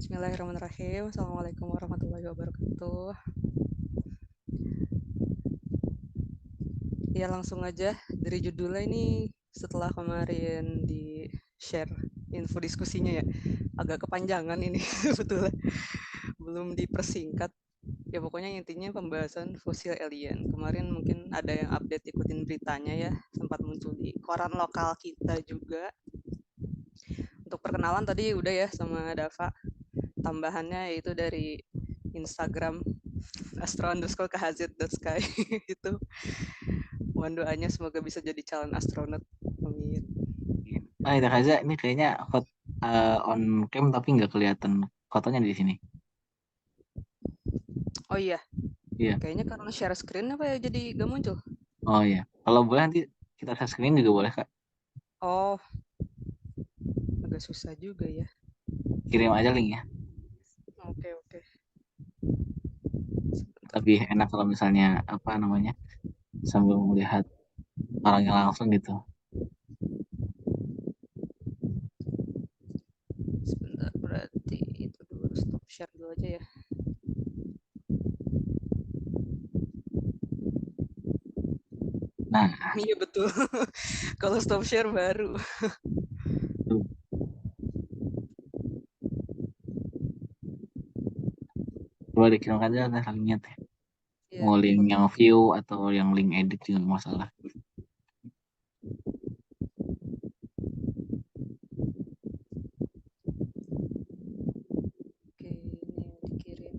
Bismillahirrahmanirrahim. Assalamualaikum warahmatullahi wabarakatuh. Ya langsung aja dari judulnya ini setelah kemarin di share info diskusinya ya agak kepanjangan ini sebetulnya belum dipersingkat. Ya pokoknya intinya pembahasan fosil alien. Kemarin mungkin ada yang update ikutin beritanya ya, sempat muncul di koran lokal kita juga. Untuk perkenalan tadi udah ya sama Dava. Tambahannya yaitu dari Instagram astro_khz.sky itu mohon doanya semoga bisa jadi calon astronot. Amin. Ah, itu aja. Ini kayaknya on cam tapi nggak kelihatan fotonya di sini. Oh iya, Iya. kayaknya karena share screen apa ya jadi gak muncul. Oh iya. Kalau boleh nanti kita share screen juga boleh Kak. Oh, agak susah juga ya. Kirim aja link ya. Oke, oke. Lebih enak kalau misalnya apa namanya sambil melihat orangnya langsung gitu. Sebentar, berarti itu dulu stop share dulu aja ya. Nah, Iya betul. Kalau stop share baru. tuh. Coba dikirimkan aja nah, linknya teh. Ya, Mau link oke. yang view atau yang link edit juga nggak masalah. Oke, ini dikirim.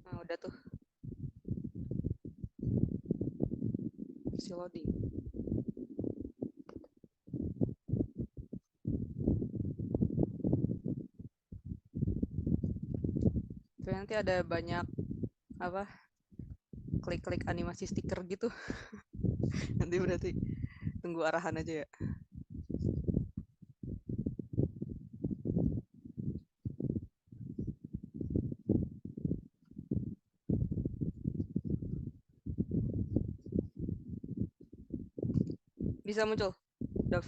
Nah, udah tuh. Si loading. Tuh nanti ada banyak apa? Klik-klik animasi stiker gitu. Nanti berarti tunggu arahan aja ya. Bisa muncul. Dav.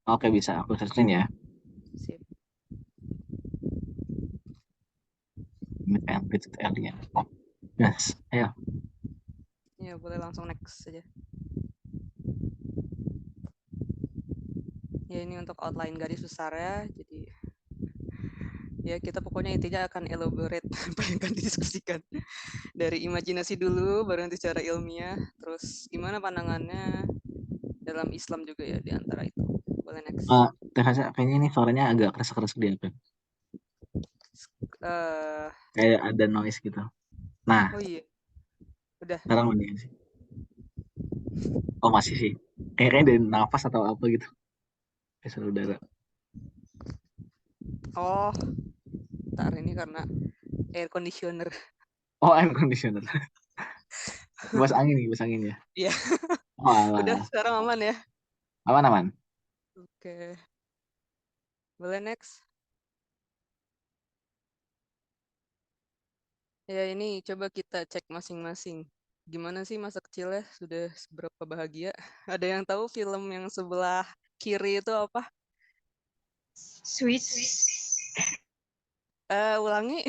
Oke bisa aku share screen ya. Sip. Ini template alien. Oh, yes. Ayo. Ya, boleh langsung next aja. Ya, ini untuk outline garis besar ya. Jadi, ya kita pokoknya intinya akan elaborate apa yang akan didiskusikan. Dari imajinasi dulu, baru nanti secara ilmiah. Terus gimana pandangannya dalam Islam juga ya di antara itu. Boleh next. Teh Kaca, kayaknya ini suaranya agak keras-keras di apa? eh Kayak ada noise gitu. Nah, oh iya, udah. sekarang mendingan sih. Oh masih sih. Kayaknya dari nafas atau apa gitu. Kayak suara udara. Oh, ntar ini karena air conditioner. Oh air conditioner. Kipas angin nih, kipas angin ya. Iya, Oh udah alah. sekarang aman ya. Aman aman. Oke, boleh next. Ya ini coba kita cek masing-masing. Gimana sih masa kecilnya sudah seberapa bahagia? Ada yang tahu film yang sebelah kiri itu apa? Swiss. Ulangi.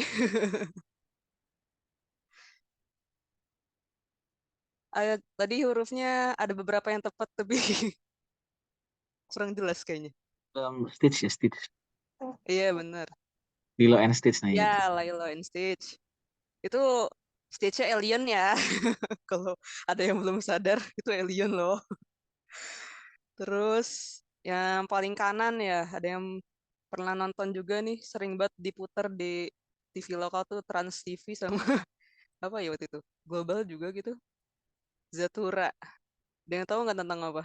Tadi hurufnya ada beberapa yang tepat tapi kurang jelas kayaknya. Stitch ya Stitch. Iya benar. Lilo and Stitch nah ya itu. Ya, Lilo and Stitch. Itu Stitch-nya alien ya. Kalau ada yang belum sadar itu alien loh. Terus yang paling kanan ya, ada yang pernah nonton juga nih, sering banget diputar di TV lokal tuh Trans TV sama apa ya waktu itu? Global juga gitu. Zathura. Ada yang tahu nggak tentang apa?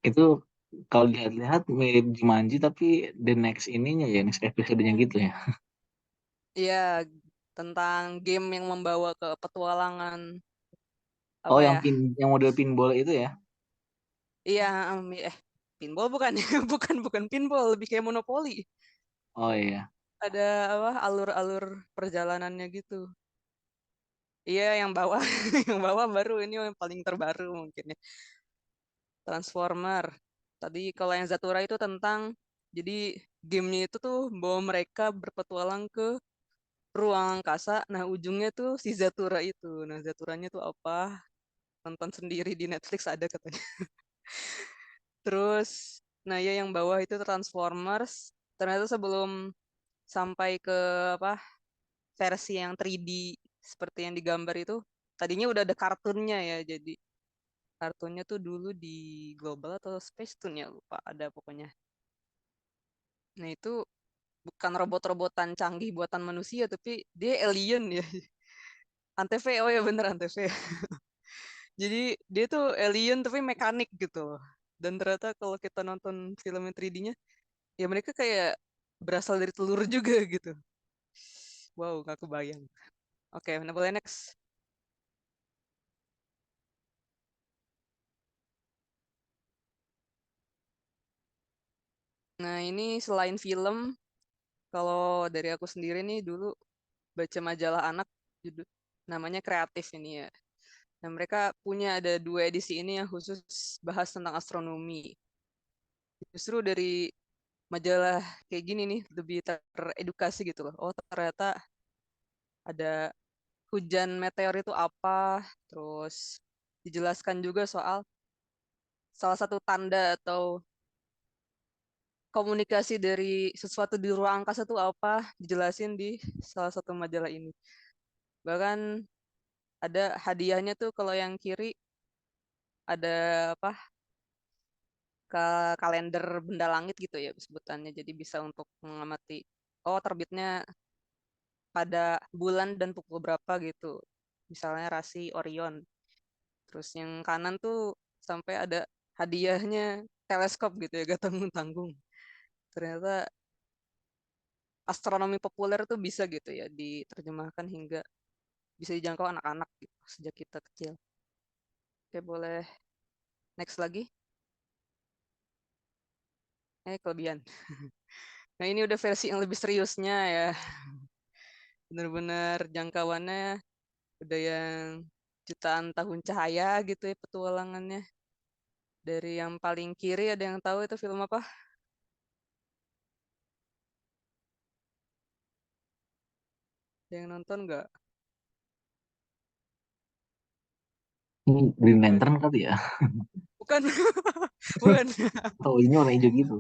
Itu kalau dilihat-lihat mirip Jumanji tapi the next ininya ya next episode-nya gitu ya. Iya, tentang game yang membawa ke petualangan Oh apa ya? yang model pinball itu ya. Iya, pinball bukan ya? Bukan pinball, lebih kayak monopoli. Oh iya. Ada apa? Alur-alur perjalanannya gitu. Iya, yang bawah, yang bawah baru ini yang paling terbaru mungkin ya. Transformer. Tadi kalau yang Zatura itu tentang, jadi gamenya itu tuh bawa mereka berpetualang ke ruang angkasa. Nah, ujungnya tuh si Zatura itu. Nah, Zaturanya tuh apa? Tonton sendiri di Netflix ada katanya. Terus, nah ya yang bawah itu Transformers. Ternyata sebelum sampai ke apa versi yang 3D seperti yang digambar itu, tadinya udah ada kartunnya ya. Jadi kartunnya tuh dulu di Global atau Space Tune ya lupa ada pokoknya. Nah itu bukan robot-robotan canggih buatan manusia tapi dia alien ya. Antv, oh ya bener Antv. Jadi dia tuh alien tapi mekanik gitu loh. Dan ternyata kalau kita nonton film yang 3D-nya, ya mereka kayak berasal dari telur juga gitu. Wow, gak kebayang. Oke, nah boleh next. Nah ini selain film, kalau dari aku sendiri nih dulu baca majalah anak judul namanya Kreatif ini ya. Nah mereka punya ada 2 edisi ini yang khusus bahas tentang astronomi. Justru dari majalah kayak gini nih lebih teredukasi gitu loh. Oh ternyata ada hujan meteor itu apa, terus dijelaskan juga soal salah satu tanda atau komunikasi dari sesuatu di ruang angkasa itu apa, dijelasin di salah satu majalah ini. Bahkan ada hadiahnya tuh kalau yang kiri ada apa ke kalender benda langit gitu ya sebutannya. Jadi bisa untuk mengamati oh terbitnya pada bulan dan pukul berapa gitu. Misalnya rasi Orion. Terus yang kanan tuh sampai ada hadiahnya teleskop gitu ya, gak tanggung-tanggung. Ternyata astronomi populer tuh bisa gitu ya diterjemahkan hingga bisa dijangkau anak-anak gitu sejak kita kecil. Oke, boleh next lagi. Kelebihan. Nah, ini udah versi yang lebih seriusnya ya. Bener-bener jangkauannya udah yang jutaan tahun cahaya gitu ya petualangannya. Dari yang paling kiri ada yang tahu itu film apa? Ada yang nonton nggak? Ini Green Apa Lantern nih? kali ya? Bukan, bukan, Atau ini warna hijau gitu.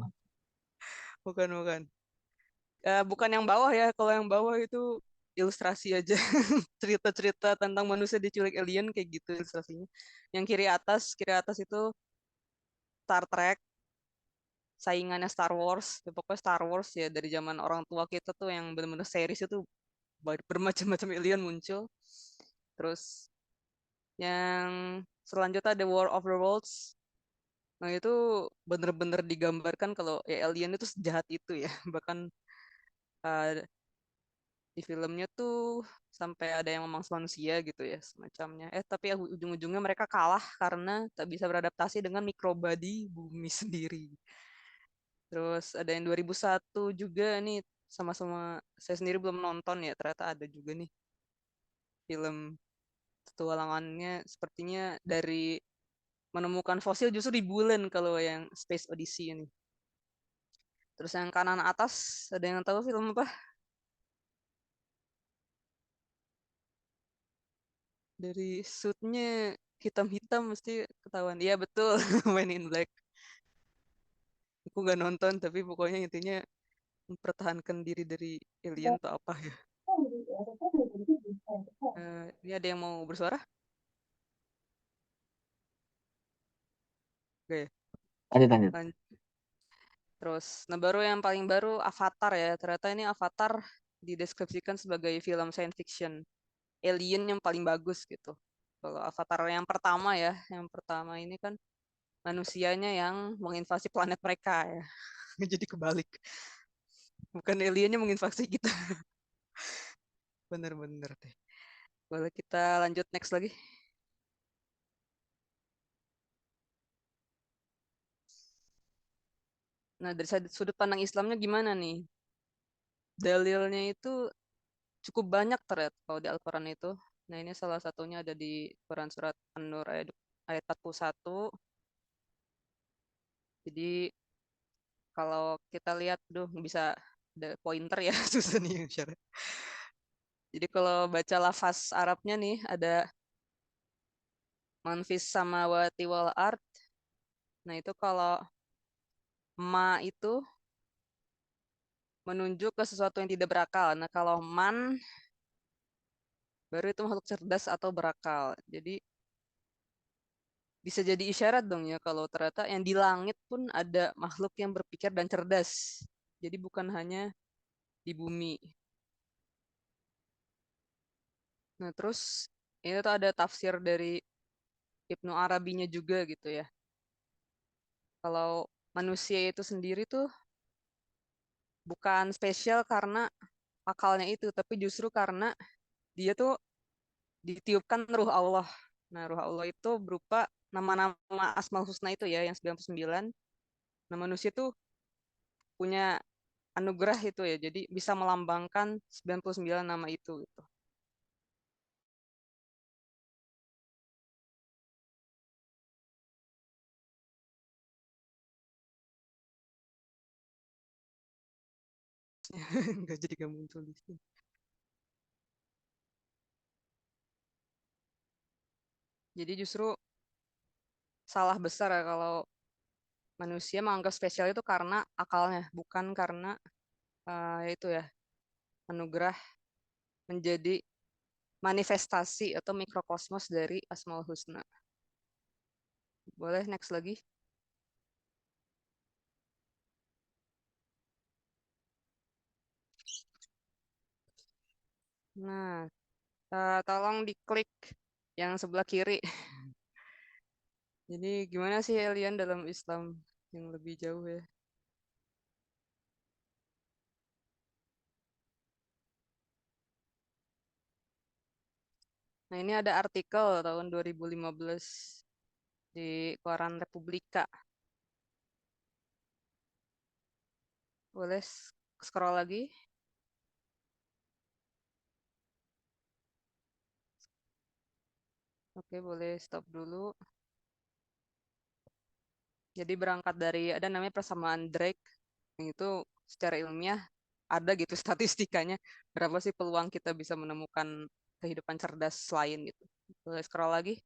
bukan. Bukan yang bawah ya. Kalau yang bawah itu ilustrasi aja. Cerita-cerita tentang manusia diculik alien kayak gitu ilustrasinya. Yang kiri atas itu Star Trek, saingannya Star Wars. Ya, pokoknya Star Wars ya dari zaman orang tua kita tuh yang benar-benar series itu bermacam-macam alien muncul. Terus yang selanjutnya ada War of the Worlds. Nah itu bener-bener digambarkan kalau ya alien itu sejahat itu ya. Bahkan uh, di filmnya tuh sampai ada yang memangsa manusia gitu ya semacamnya. Tapi ujung-ujungnya mereka kalah karena tak bisa beradaptasi dengan mikroba di bumi sendiri. Terus ada yang 2001 juga nih sama-sama saya sendiri belum nonton ya ternyata ada juga nih film petualangannya sepertinya dari menemukan fosil justru di bulan kalau yang Space Odyssey ini. Terus yang kanan atas ada yang tahu film apa? Dari suitnya hitam-hitam mesti ketahuan. Iya betul, Men in Black. Aku gak nonton tapi pokoknya intinya mempertahankan diri dari alien atau apa ya. Ini ada yang mau bersuara? Gak ya? Lanjut, lanjut. Terus, nah baru yang paling baru Avatar ya. Ternyata ini Avatar dideskripsikan sebagai film science fiction alien yang paling bagus gitu. Kalau Avatar yang pertama ya, yang pertama ini kan manusianya yang menginvasi planet mereka ya. Jadi kebalik. Bukan aliennya menginvasi kita. Bener-bener deh. Boleh kita lanjut next lagi. Nah, dari sudut pandang Islamnya gimana nih? Dalilnya itu cukup banyak ternyata kalau di Al-Quran itu. Nah, ini salah satunya ada di Quran Surat An-Nur ayat 41. Jadi kalau kita lihat, bisa ada pointer ya, susah nih yang share. Jadi kalau baca lafaz Arabnya nih, ada manfis samawati wal ard. Nah, itu kalau ma itu menunjuk ke sesuatu yang tidak berakal. Nah, kalau man baru itu makhluk cerdas atau berakal. Jadi bisa jadi isyarat dong ya kalau ternyata yang di langit pun ada makhluk yang berpikir dan cerdas. Jadi bukan hanya di bumi. Nah, terus ini tuh ada tafsir dari Ibnu Arabinya juga gitu ya. Kalau manusia itu sendiri tuh bukan spesial karena akalnya itu, tapi justru karena dia tuh ditiupkan ruh Allah. Nah, ruh Allah itu berupa nama-nama Asmaul Husna itu ya, yang 99. Nah, manusia tuh punya anugerah itu ya, jadi bisa melambangkan 99 nama itu gitu. Nggak jadi gak muncul di sini. Jadi justru salah besar ya kalau manusia menganggap spesial itu karena akalnya, bukan karena itu ya anugerah menjadi manifestasi atau mikrokosmos dari Asmaul Husna. Boleh next lagi? Nah, tolong diklik yang sebelah kiri. Jadi gimana sih alien dalam Islam yang lebih jauh ya? Nah, ini ada artikel tahun 2015 di Koran Republika. Boleh scroll lagi? Oke, boleh stop dulu. Jadi berangkat dari ada namanya persamaan Drake, yang itu secara ilmiah ada gitu statistikanya berapa sih peluang kita bisa menemukan kehidupan cerdas lain gitu. Boleh scroll lagi?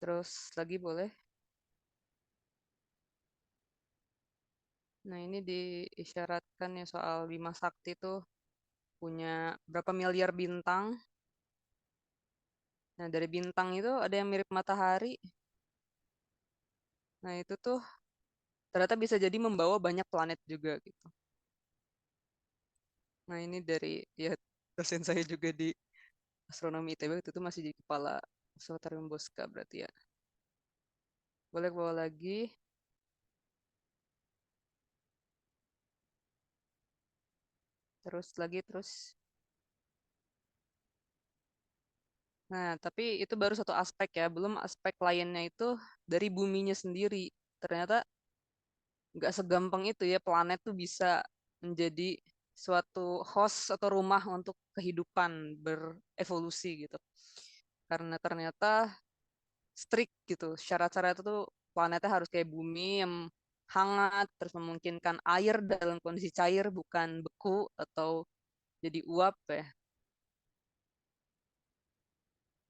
Terus lagi boleh? Nah, ini diisyaratkan ya soal Bima Sakti tuh punya berapa miliar bintang. Nah, dari bintang itu ada yang mirip matahari. Nah, itu tuh ternyata bisa jadi membawa banyak planet juga gitu. Nah, ini dari ya dosen saya juga di astronomi ITB itu tuh masih jadi kepala observatorium Bosca berarti ya. Boleh bawa lagi. Terus lagi terus. Nah, tapi itu baru satu aspek ya, belum aspek lainnya itu dari buminya sendiri. Ternyata nggak segampang itu ya planet tuh bisa menjadi suatu host atau rumah untuk kehidupan berevolusi gitu. Karena ternyata strict gitu. Syarat-syarat itu tuh planetnya harus kayak bumi yang hangat, terus memungkinkan air dalam kondisi cair bukan beku atau jadi uap ya.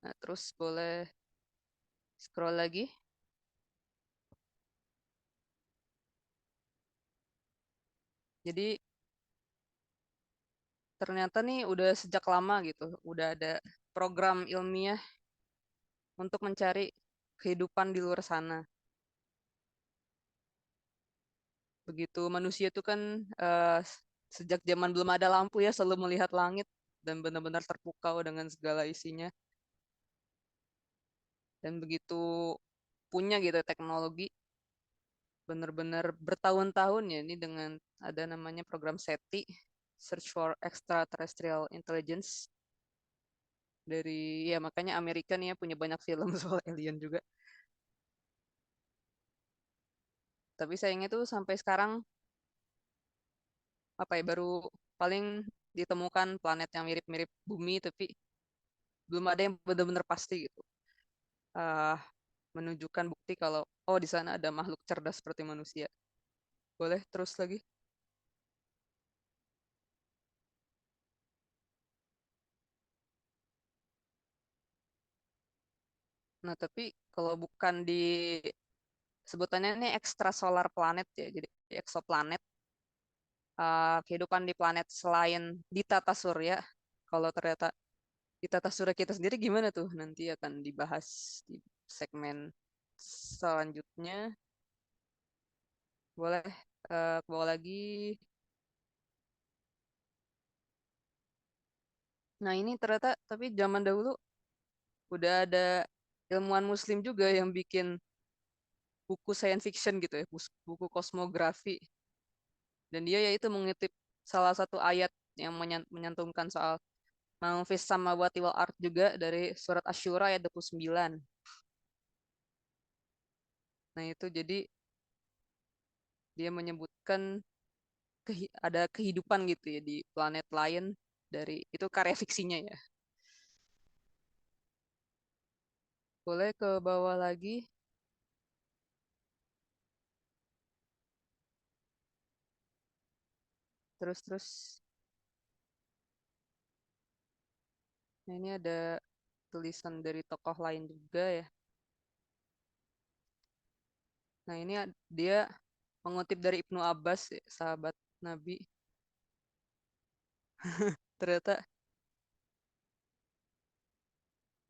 Nah, terus boleh scroll lagi. Jadi ternyata nih udah sejak lama gitu, udah ada program ilmiah untuk mencari kehidupan di luar sana. Begitu manusia itu kan sejak zaman belum ada lampu ya selalu melihat langit dan benar-benar terpukau dengan segala isinya. Dan begitu punya gitu teknologi benar-benar bertahun-tahun ya ini dengan ada namanya program SETI, Search for Extraterrestrial Intelligence dari ya makanya Amerika nih ya punya banyak film soal alien juga. Tapi sayangnya tuh sampai sekarang apa ya, baru paling ditemukan planet yang mirip-mirip bumi tapi belum ada yang benar-benar pasti gitu. eh Menunjukkan bukti kalau oh di sana ada makhluk cerdas seperti manusia. Boleh terus lagi? Nah, tapi kalau bukan di sebutannya ini extrasolar planet ya, jadi eksoplanet, kehidupan di planet selain di tata surya. Kalau ternyata di tata surya kita sendiri gimana tuh? Nanti akan dibahas di segmen selanjutnya. Boleh ke bawah lagi. Nah, ini ternyata tapi zaman dahulu udah ada ilmuwan muslim juga yang bikin buku science fiction gitu ya, buku kosmografi. Dan dia yaitu mengutip salah satu ayat yang menyantumkan soal mau fis samawati wal ard juga dari surat Asy-Syura ayat 29. Nah, itu jadi dia menyebutkan ada kehidupan gitu ya di planet lain dari itu karya fiksinya ya. Boleh ke bawah lagi. Terus. Nah, ini ada tulisan dari tokoh lain juga ya. Nah, ini dia mengutip dari Ibnu Abbas, ya, sahabat Nabi. Ternyata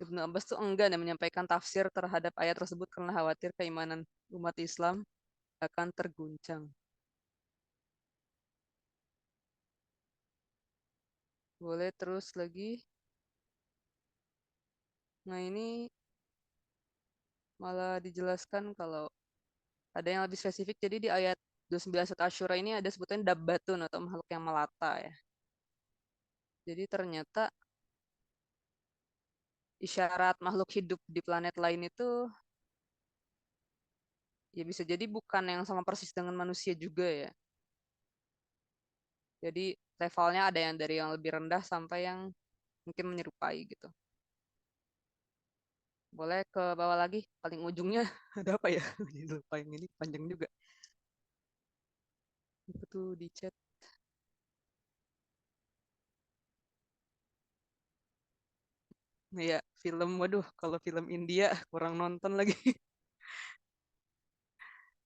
Ibnu Abbas tuh enggan ya menyampaikan tafsir terhadap ayat tersebut karena khawatir keimanan umat Islam akan terguncang. Boleh terus lagi. Nah, ini malah dijelaskan kalau ada yang lebih spesifik. Jadi di ayat 29 surat Asyura ini ada sebutan dabbatun atau makhluk yang melata ya. Jadi ternyata isyarat makhluk hidup di planet lain itu ya bisa jadi bukan yang sama persis dengan manusia juga ya. Jadi levelnya ada yang dari yang lebih rendah sampai yang mungkin menyerupai gitu. Boleh ke bawah lagi, paling ujungnya ada apa ya? Jadi lupa yang ini panjang juga. Itu tuh di chat. Nah, ya, film, waduh, kalau film India kurang nonton lagi.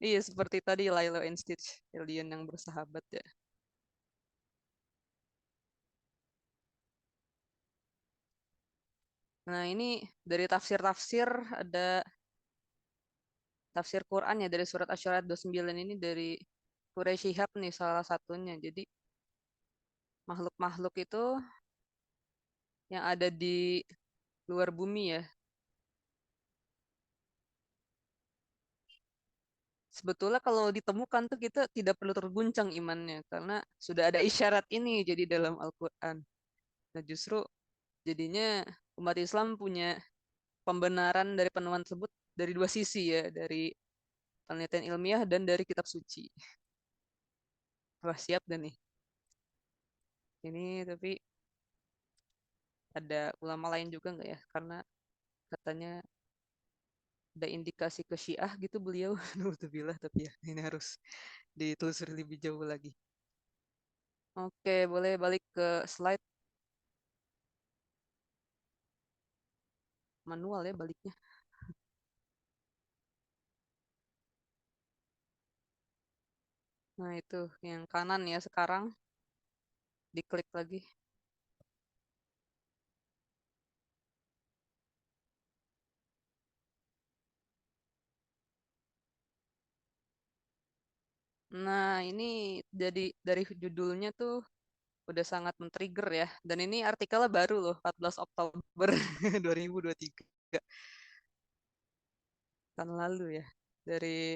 Iya, seperti tadi Lilo and Stitch, alien yang bersahabat ya. Nah, ini dari tafsir-tafsir ada tafsir Quran ya dari surat Asy-Syura 29 ini dari Quraisy Shihab nih salah satunya. Jadi makhluk-makhluk itu yang ada di luar bumi ya. Sebetulnya kalau ditemukan tuh kita tidak perlu terguncang imannya karena sudah ada isyarat ini jadi dalam Al-Qur'an. Nah, justru jadinya umat Islam punya pembenaran dari penemuan tersebut dari dua sisi ya, dari penelitian ilmiah dan dari kitab suci. Wah, siap dan nih. Ini tapi ada ulama lain juga nggak ya? Karena katanya ada indikasi ke Syiah gitu beliau. Alhamdulillah, tapi ya ini harus ditelusuri lebih jauh lagi. Oke, boleh balik ke slide manual ya baliknya. Nah, itu yang kanan ya sekarang diklik lagi. Nah, ini jadi dari judulnya tuh udah sangat men-trigger ya. Dan ini artikelnya baru loh, 14 Oktober 2023. Tahun lalu ya. Dari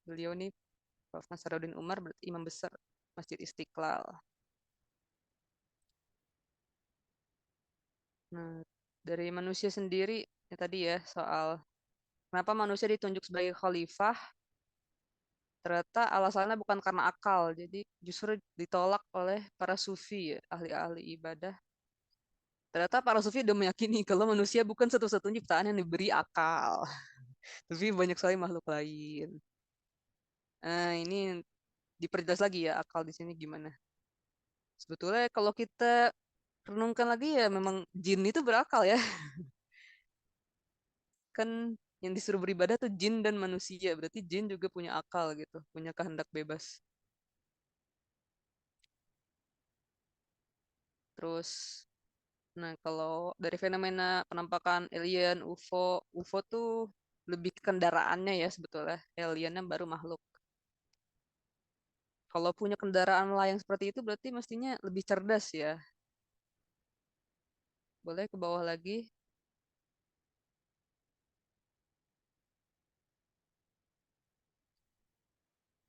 beliau nih, Prof. Nasaruddin Umar, berarti imam besar Masjid Istiqlal. Nah, dari manusia sendiri, ya tadi ya, soal kenapa manusia ditunjuk sebagai khalifah, Ternyata alasannya bukan karena akal, jadi justru ditolak oleh para sufi ya, ahli-ahli ibadah. Ternyata para sufi udah meyakini kalau manusia bukan satu-satunya ciptaan yang diberi akal, tapi banyak sekali makhluk lain. Nah, ini diperjelas lagi ya akal di sini gimana. Sebetulnya kalau kita renungkan lagi ya memang jin itu berakal ya. Kan yang disuruh beribadah tuh jin dan manusia. Berarti jin juga punya akal gitu, punya kehendak bebas. Terus, nah kalau dari fenomena penampakan alien, UFO tuh lebih ke kendaraannya ya sebetulnya. Aliennya baru makhluk. Kalau punya kendaraan layang seperti itu berarti mestinya lebih cerdas ya. Boleh ke bawah lagi.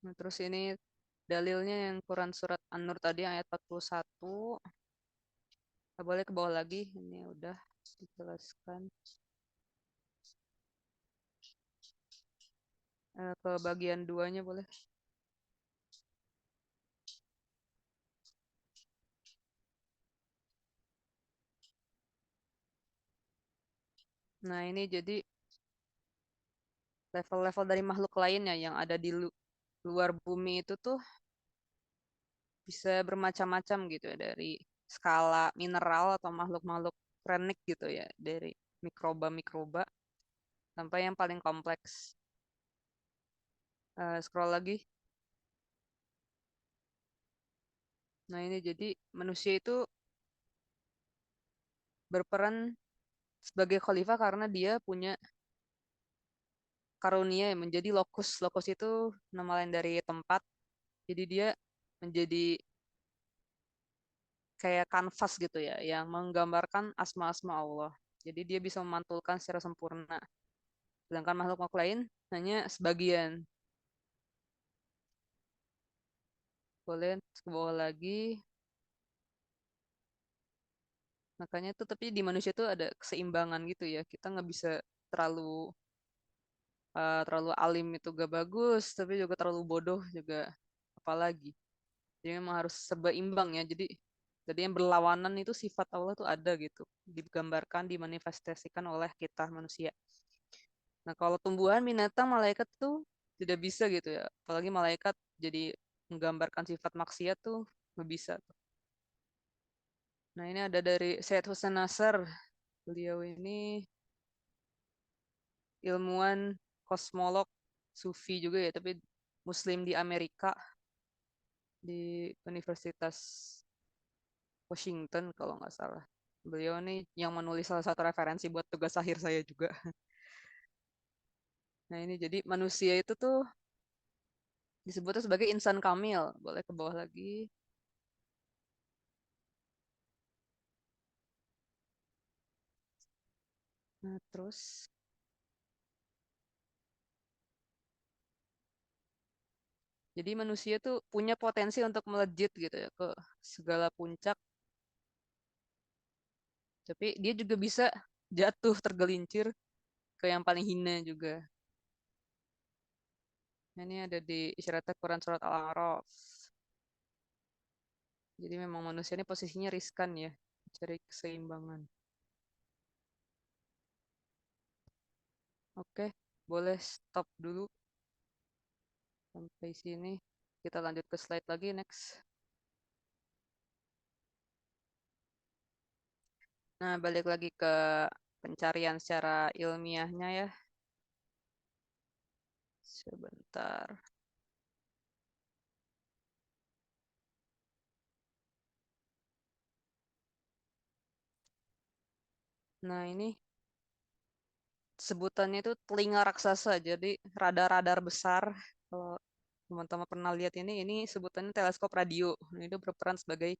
Nah, terus ini dalilnya yang Quran surat An-Nur tadi ayat 41. Boleh ke bawah lagi. Ini udah dijelaskan. Ke bagian duanya boleh. Nah, ini jadi level-level dari makhluk lainnya yang ada di luar bumi itu tuh bisa bermacam-macam gitu ya dari skala mineral atau makhluk-makhluk krenik gitu ya dari mikroba-mikroba sampai yang paling kompleks. Scroll lagi. Nah, ini jadi manusia itu berperan sebagai khalifah karena dia punya karunia yang menjadi lokus. Lokus itu nama lain dari tempat. Jadi dia menjadi kayak kanvas gitu ya, yang menggambarkan asma-asma Allah. Jadi dia bisa memantulkan secara sempurna. Sedangkan makhluk-makhluk lain hanya sebagian. Boleh ke bawah lagi. Makanya itu tapi di manusia itu ada keseimbangan gitu ya. Kita nggak bisa terlalu terlalu alim itu gak bagus, tapi juga terlalu bodoh juga apalagi. Jadi memang harus seimbang ya. Jadi yang berlawanan itu sifat Allah tuh ada gitu, digambarkan, dimanifestasikan oleh kita manusia. Nah, kalau tumbuhan, binatang, malaikat tuh tidak bisa gitu ya. Apalagi malaikat jadi menggambarkan sifat maksiat tuh nggak bisa. Nah, ini ada dari Syed Hussein Nasr. Beliau ini ilmuwan kosmolog sufi juga ya, tapi Muslim di Amerika di Universitas Washington kalau nggak salah. Beliau nih yang menulis salah satu referensi buat tugas akhir saya juga. Nah, ini jadi manusia itu tuh disebutnya sebagai insan kamil. Boleh ke bawah lagi. Nah, terus jadi manusia tuh punya potensi untuk melejit gitu ya ke segala puncak, tapi dia juga bisa jatuh tergelincir ke yang paling hina juga. Nah, ini ada di isyaratnya Quran surat Al-A'raf. Jadi memang manusia ini posisinya riskan ya, cari keseimbangan. Oke, boleh stop dulu sampai sini. Kita lanjut ke slide lagi next. Nah, balik lagi ke pencarian secara ilmiahnya ya. Sebentar. Nah, ini sebutannya itu telinga raksasa. Jadi radar-radar besar. Kalau teman-teman pernah lihat ini sebutannya teleskop radio. Nah, itu berperan sebagai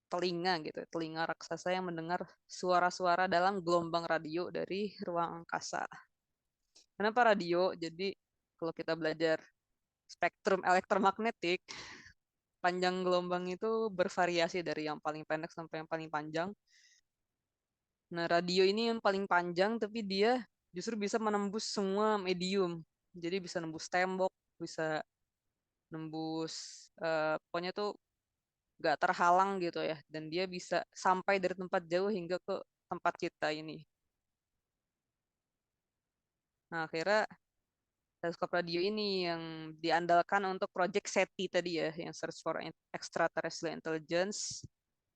telinga gitu, telinga raksasa yang mendengar suara-suara dalam gelombang radio dari ruang angkasa. Kenapa radio? Jadi kalau kita belajar spektrum elektromagnetik, panjang gelombang itu bervariasi dari yang paling pendek sampai yang paling panjang. Nah, radio ini yang paling panjang, tapi dia justru bisa menembus semua medium. Jadi bisa nembus tembok, bisa nembus pokoknya tuh nggak terhalang gitu ya, dan dia bisa sampai dari tempat jauh hingga ke tempat kita ini. Nah, akhirnya teleskop radio ini yang diandalkan untuk Project SETI tadi ya, yang Search for Extraterrestrial Intelligence.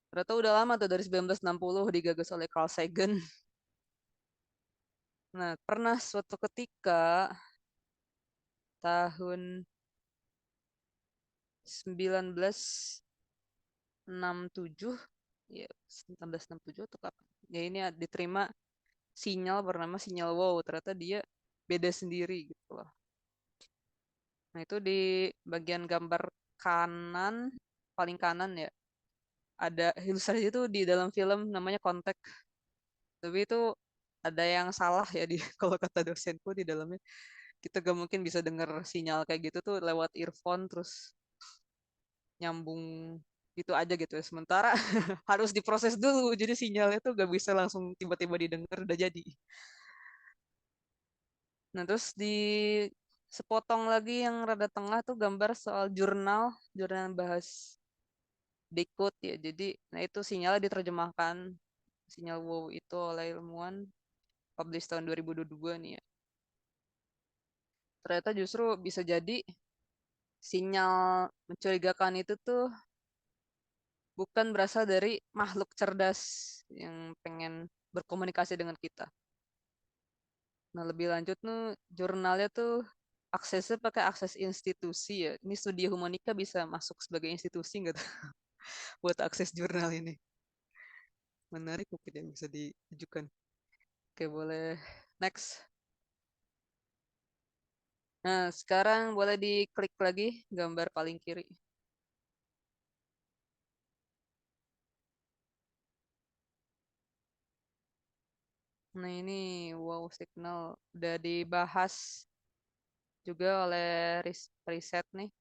Ternyata udah lama tuh, dari 1960 digagas oleh Carl Sagan. Nah, pernah suatu ketika tahun 1967, ya 1967 atau kapan? Ya ini diterima sinyal bernama sinyal wow. Ternyata dia beda sendiri gitu loh. Nah, itu di bagian gambar kanan, paling kanan ya, ada ilustrasi itu di dalam film namanya Kontak. Tapi itu ada yang salah ya di kalau kata dosenku di dalamnya. Kita gak mungkin bisa dengar sinyal kayak gitu tuh lewat earphone terus nyambung gitu aja gitu ya. Sementara harus diproses dulu. Jadi sinyalnya tuh gak bisa langsung tiba-tiba didengar udah jadi. Nah, terus di sepotong lagi yang rada tengah tuh gambar soal jurnal, jurnal yang bahas Decode ya. Jadi, nah itu sinyalnya diterjemahkan, sinyal wow itu oleh ilmuwan, publish tahun 2022 nih ya. Ternyata justru bisa jadi sinyal mencurigakan itu tuh bukan berasal dari makhluk cerdas yang pengen berkomunikasi dengan kita. Nah, lebih lanjut tuh jurnalnya tuh aksesnya pakai akses institusi ya. Ini Studio Humanika bisa masuk sebagai institusi nggak tuh buat akses jurnal ini? Menarik mungkin yang bisa diajukan. Oke, boleh next. Nah, sekarang boleh diklik lagi gambar paling kiri. Nah, ini wow signal udah dibahas juga oleh riset nih.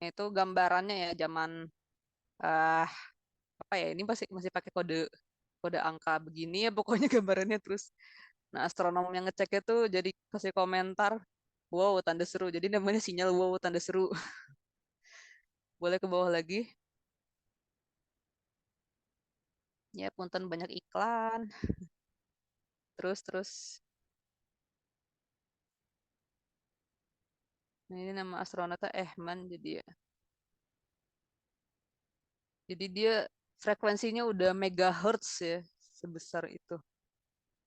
Nah, itu gambarannya ya zaman ah apa ya? Ini masih masih pakai kode kode angka begini ya pokoknya gambarannya terus. Nah, astronom yang ngeceknya tuh jadi kasih komentar, wow tanda seru. Jadi namanya sinyal wow tanda seru. Boleh ke bawah lagi. Ya, punten banyak iklan. Terus terus. Nah, ini nama astronotnya Ehman jadi ya. Jadi dia frekuensinya udah megahertz ya, sebesar itu.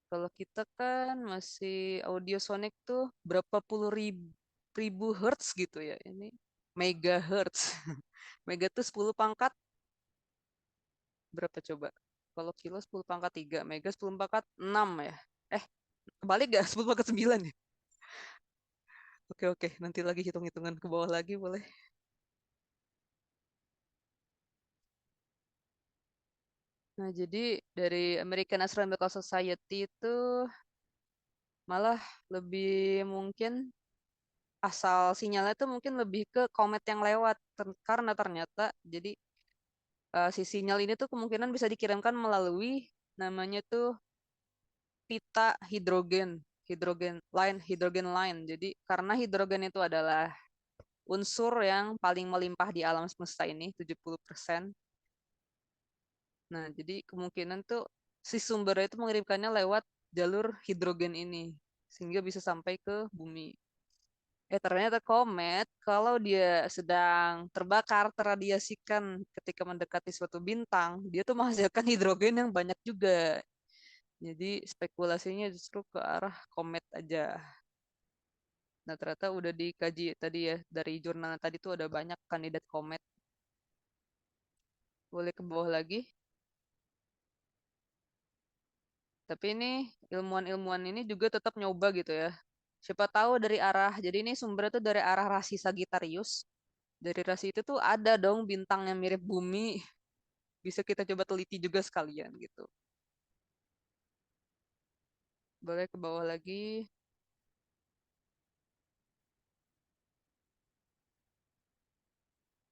Kalau kita kan masih audio sonic tuh berapa puluh ribu hertz gitu ya. Ini megahertz. Mega tuh 10 pangkat berapa coba? Kalau kilo 10 pangkat 3, mega 10 pangkat 6 ya. Eh, kebalik gak? 10 pangkat 9 ya? Oke, oke. Nanti lagi hitung-hitungan ke bawah lagi boleh. Nah, jadi dari American Astronomical Society itu malah lebih mungkin asal sinyalnya itu mungkin lebih ke komet yang lewat. Karena ternyata jadi si sinyal ini tuh kemungkinan bisa dikirimkan melalui namanya tuh pita hidrogen, hidrogen line. Jadi karena hidrogen itu adalah unsur yang paling melimpah di alam semesta ini, 70%. Nah, jadi kemungkinan tuh si sumbernya itu mengirimkannya lewat jalur hidrogen ini sehingga bisa sampai ke bumi. Ternyata komet, kalau dia sedang terbakar, terradiasikan ketika mendekati suatu bintang, dia tuh menghasilkan hidrogen yang banyak juga. Jadi spekulasinya justru ke arah komet aja. Nah, ternyata udah dikaji tadi ya, dari jurnal tadi tuh ada banyak kandidat komet. Boleh ke bawah lagi. Tapi ini ilmuwan-ilmuwan ini juga tetap nyoba gitu ya. Siapa tahu dari arah, jadi ini sumbernya tuh dari arah rasi Sagittarius. Dari rasi itu tuh ada dong bintang yang mirip bumi. Bisa kita coba teliti juga sekalian gitu. Boleh ke bawah lagi.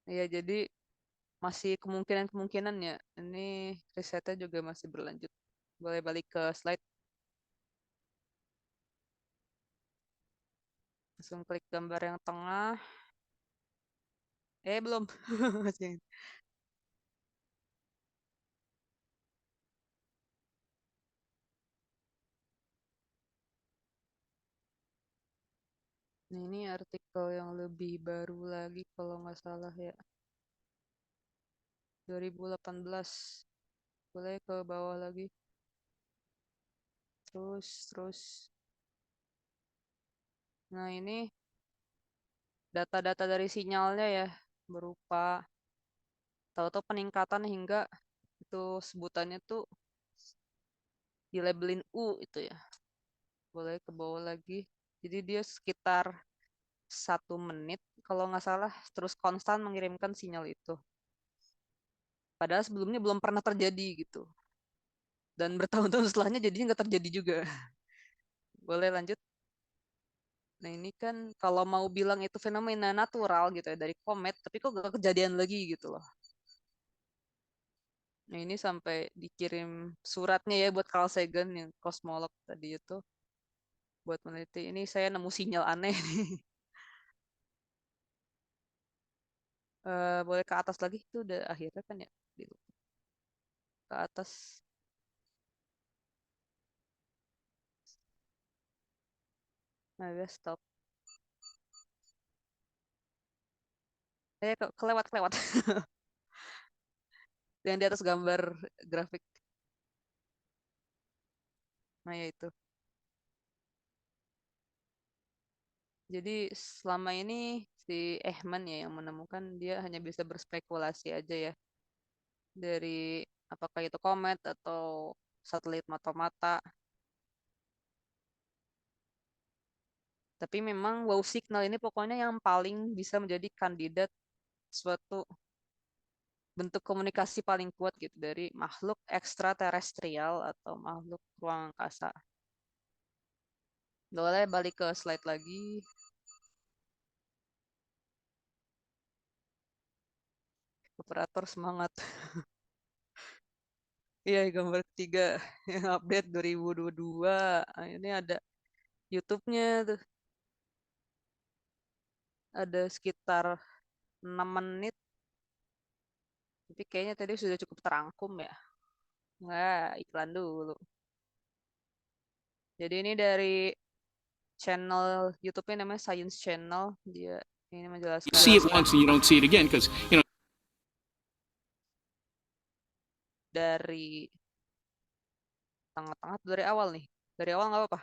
Ya, jadi masih kemungkinan-kemungkinan ya. Ini risetnya juga masih berlanjut. Boleh balik ke slide. Langsung klik gambar yang tengah. Belum. Masih. Nah, ini artikel yang lebih baru lagi kalau nggak salah ya. 2018. Boleh ke bawah lagi. Terus. Nah, ini data-data dari sinyalnya ya, berupa tahu-tahu peningkatan hingga itu sebutannya tuh dilabelin U itu ya. Boleh ke bawah lagi. Jadi dia sekitar 1 menit kalau nggak salah terus konstan mengirimkan sinyal itu. Padahal sebelumnya belum pernah terjadi gitu. Dan bertahun-tahun setelahnya jadinya nggak terjadi juga. Boleh lanjut? Nah ini kan kalau mau bilang itu fenomena natural gitu ya dari komet, tapi kok gak kejadian lagi gitu loh. Nah ini sampai dikirim suratnya ya buat Carl Sagan yang kosmolog tadi itu buat meneliti. Ini saya nemu sinyal aneh nih. Boleh ke atas lagi? Itu udah akhirnya kan ya? Ke atas. Nah ya stop. Kelewat. Yang di atas gambar grafik. Nah ya itu. Jadi selama ini si Ehman ya yang menemukan dia hanya bisa berspekulasi aja ya dari apakah itu komet atau satelit mata-mata. Tapi memang wow signal ini pokoknya yang paling bisa menjadi kandidat suatu bentuk komunikasi paling kuat gitu dari makhluk ekstraterestrial atau makhluk ruang angkasa. Boleh balik ke slide lagi. Operator semangat. Iya, gambar ketiga yang update 2022. Nah, ini ada YouTube-nya tuh. Ada sekitar 6 menit. Tapi kayaknya tadi sudah cukup terangkum ya. Nggak, iklan dulu. Jadi ini dari channel YouTube-nya namanya Science Channel. Dia ini menjelaskan. You see it once and you don't see it again because, you know. Dari tengah-tengah dari awal nih. Dari awal nggak apa-apa.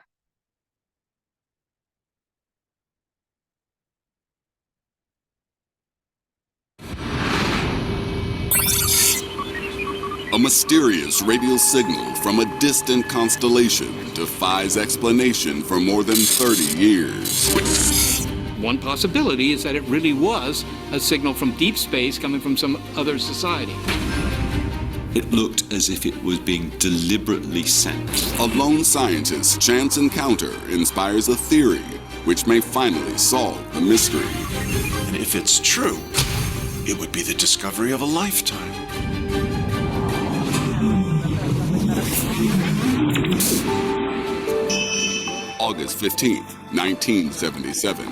A mysterious radio signal from a distant constellation defies explanation for more than 30 years. One possibility is that it really was a signal from deep space coming from some other society. It looked as if it was being deliberately sent. A lone scientist's chance encounter inspires a theory which may finally solve the mystery. And if it's true, it would be the discovery of a lifetime. August 15th, 1977.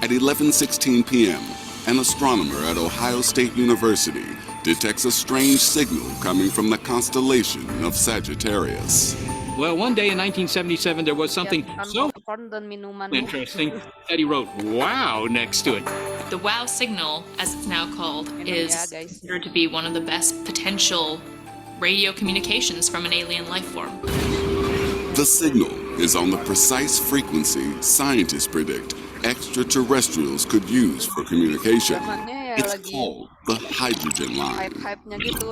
At 11:16 p.m., an astronomer at Ohio State University detects a strange signal coming from the constellation of Sagittarius. Well, one day in 1977, there was something so dan minuman interesting that he wrote "wow" next to it. The WOW signal, as it's now called, is considered to be one of the best potential radio communications from an alien life form. The signal is on the precise frequency scientists predict extraterrestrials could use for communication. It's called the hydrogen line.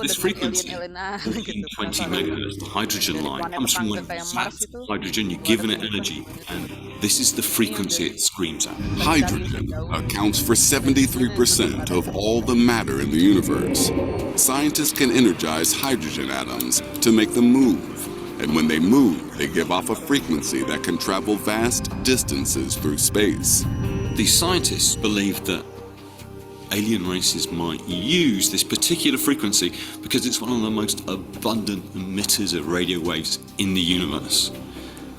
This frequency, 20 megahertz, the hydrogen line, comes from when zapped hydrogen, you're giving it energy, and this is the frequency it screams at. Hydrogen accounts for 73% of all the matter in the universe. Scientists can energize hydrogen atoms to make them move. And when they move, they give off a frequency that can travel vast distances through space. These scientists believe that alien races might use this particular frequency because it's one of the most abundant emitters of radio waves in the universe.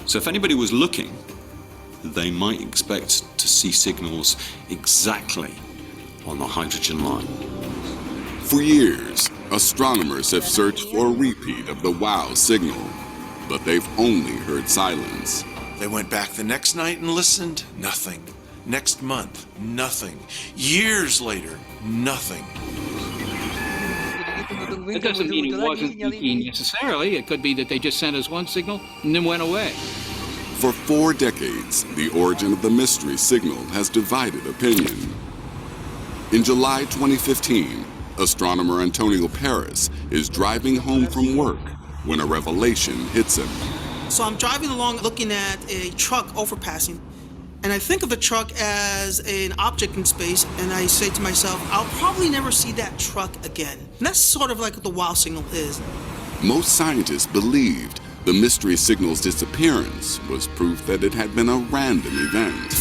So if anybody was looking, they might expect to see signals exactly on the hydrogen line. For years, astronomers have searched for a repeat of the WOW signal, but they've only heard silence. They went back the next night and listened. Nothing. Next month, nothing. Years later, nothing. It doesn't mean it wasn't leaking necessarily. It could be that they just sent us one signal and then went away. For 4 decades, the origin of the mystery signal has divided opinion. In July 2015, astronomer Antonio Paris is driving home from work when a revelation hits him. So I'm driving along looking at a truck overpassing, and I think of the truck as an object in space, and I say to myself, I'll probably never see that truck again. And that's sort of like what the WOW signal is. Most scientists believed the mystery signal's disappearance was proof that it had been a random event.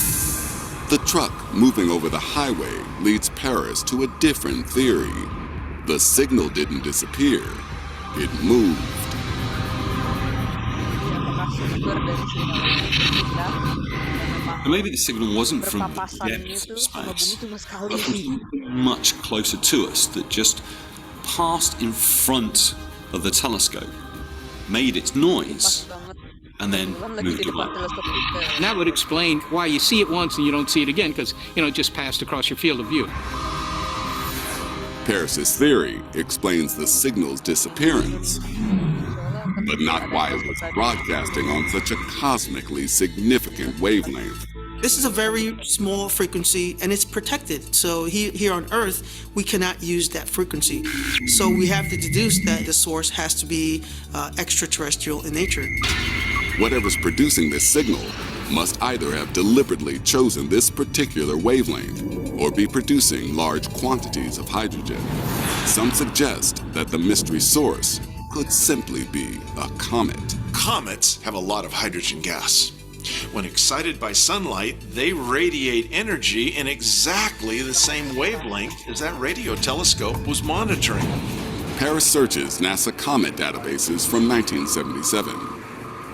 The truck moving over the highway leads Paris to a different theory. The signal didn't disappear, it moved. And maybe the signal wasn't from the depths of space, but from something much closer to us that just passed in front of the telescope, made its noise, and then moved away. And that would explain why you see it once and you don't see it again, because, it just passed across your field of view. Paris's theory explains the signal's disappearance, but not why it was broadcasting on such a cosmically significant wavelength. This is a very small frequency, and it's protected. So here on Earth, we cannot use that frequency. So we have to deduce that the source has to be extraterrestrial in nature. Whatever's producing this signal must either have deliberately chosen this particular wavelength or be producing large quantities of hydrogen. Some suggest that the mystery source could simply be a comet. Comets have a lot of hydrogen gas. When excited by sunlight, they radiate energy in exactly the same wavelength as that radio telescope was monitoring. Paris searches NASA comet databases from 1977.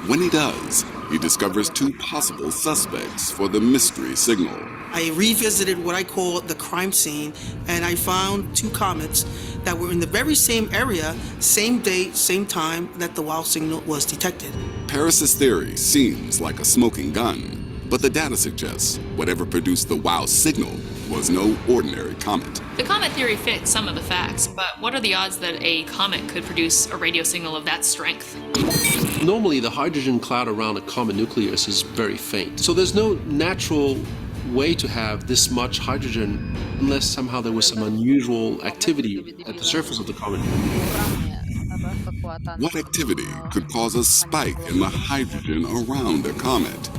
When he does, he discovers 2 possible suspects for the mystery signal. I revisited what I call the crime scene, and I found 2 comets that were in the very same area, same date, same time that the WOW signal was detected. Paris's theory seems like a smoking gun, but the data suggests whatever produced the WOW signal was no ordinary comet. The comet theory fits some of the facts, but what are the odds that a comet could produce a radio signal of that strength? Normally, the hydrogen cloud around a comet nucleus is very faint. So there's no natural way to have this much hydrogen unless somehow there was some unusual activity at the surface of the comet. What activity could cause a spike in the hydrogen around a comet?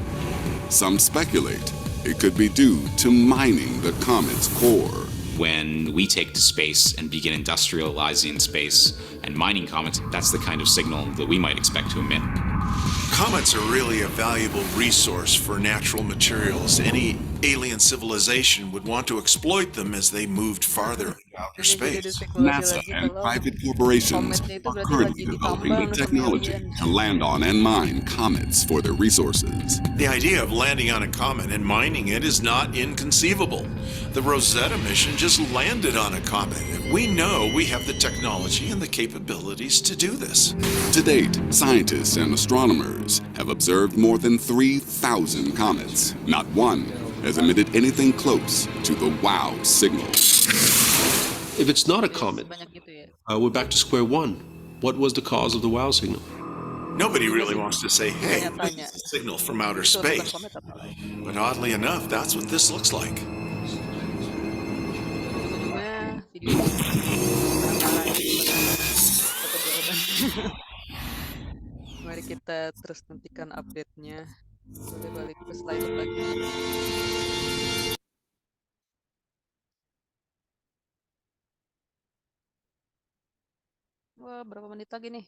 Some speculate it could be due to mining the comet's core. When we take to space and begin industrializing space and mining comets, that's the kind of signal that we might expect to emit. Comets are really a valuable resource for natural materials. Any alien civilization would want to exploit them as they moved farther into outer space. NASA and private corporations are currently developing the technology to land on and mine comets for their resources. The idea of landing on a comet and mining it is not inconceivable. The Rosetta mission just landed on a comet, and we know we have the technology and the capabilities to do this. To date, scientists and astronomers have observed more than 3,000 comets. Not one has emitted anything close to the WOW signal. If it's not a comet, we're back to square one. What was the cause of the WOW signal? Nobody really wants to say, hey, this is a signal from outer space. But oddly enough, that's what this looks like. Mari kita terus nantikan update-nya. Boleh balik ke slide lagi. Wah, berapa menit lagi nih?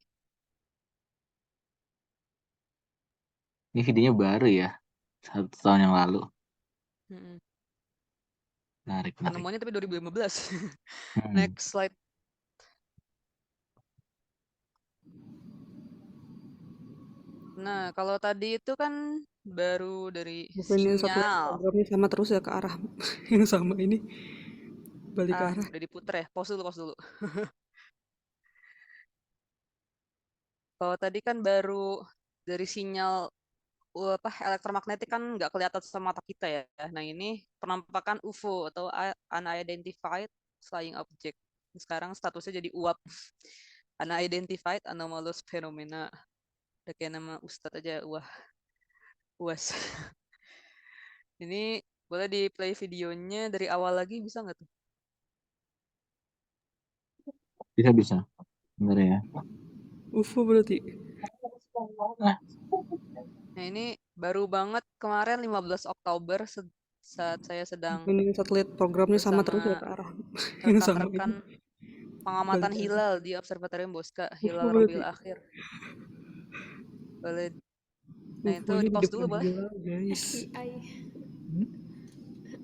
Ini videonya baru ya, 1 tahun yang lalu. Menarik. Penemuannya tapi 2015. Next slide. Nah, kalau tadi itu kan baru dari sinyal. Programnya sama terus ya ke arah yang sama ini. Balik arah. Udah diputer ya. Pause dulu. Kalau tadi kan baru dari sinyal elektromagnetik kan nggak kelihatan sama mata kita ya. Nah ini penampakan UFO atau Unidentified Flying Object. Sekarang statusnya jadi UAP. Unidentified Anomalous Phenomena. Udah kayak nama Ustadz aja. UAS. Ini boleh di play videonya dari awal lagi, bisa nggak tuh? Bisa. Bener ya. UFO berarti. Nah ini baru banget kemarin 15 Oktober saat saya sedang ini satelit programnya sama terus ya ke arah yang sama rekan-rekan pengamatan hilal di Observatorium Bosca, hilal berarti. Rabiul Akhir. Boleh. Nah itu di pause dulu boleh? Guys.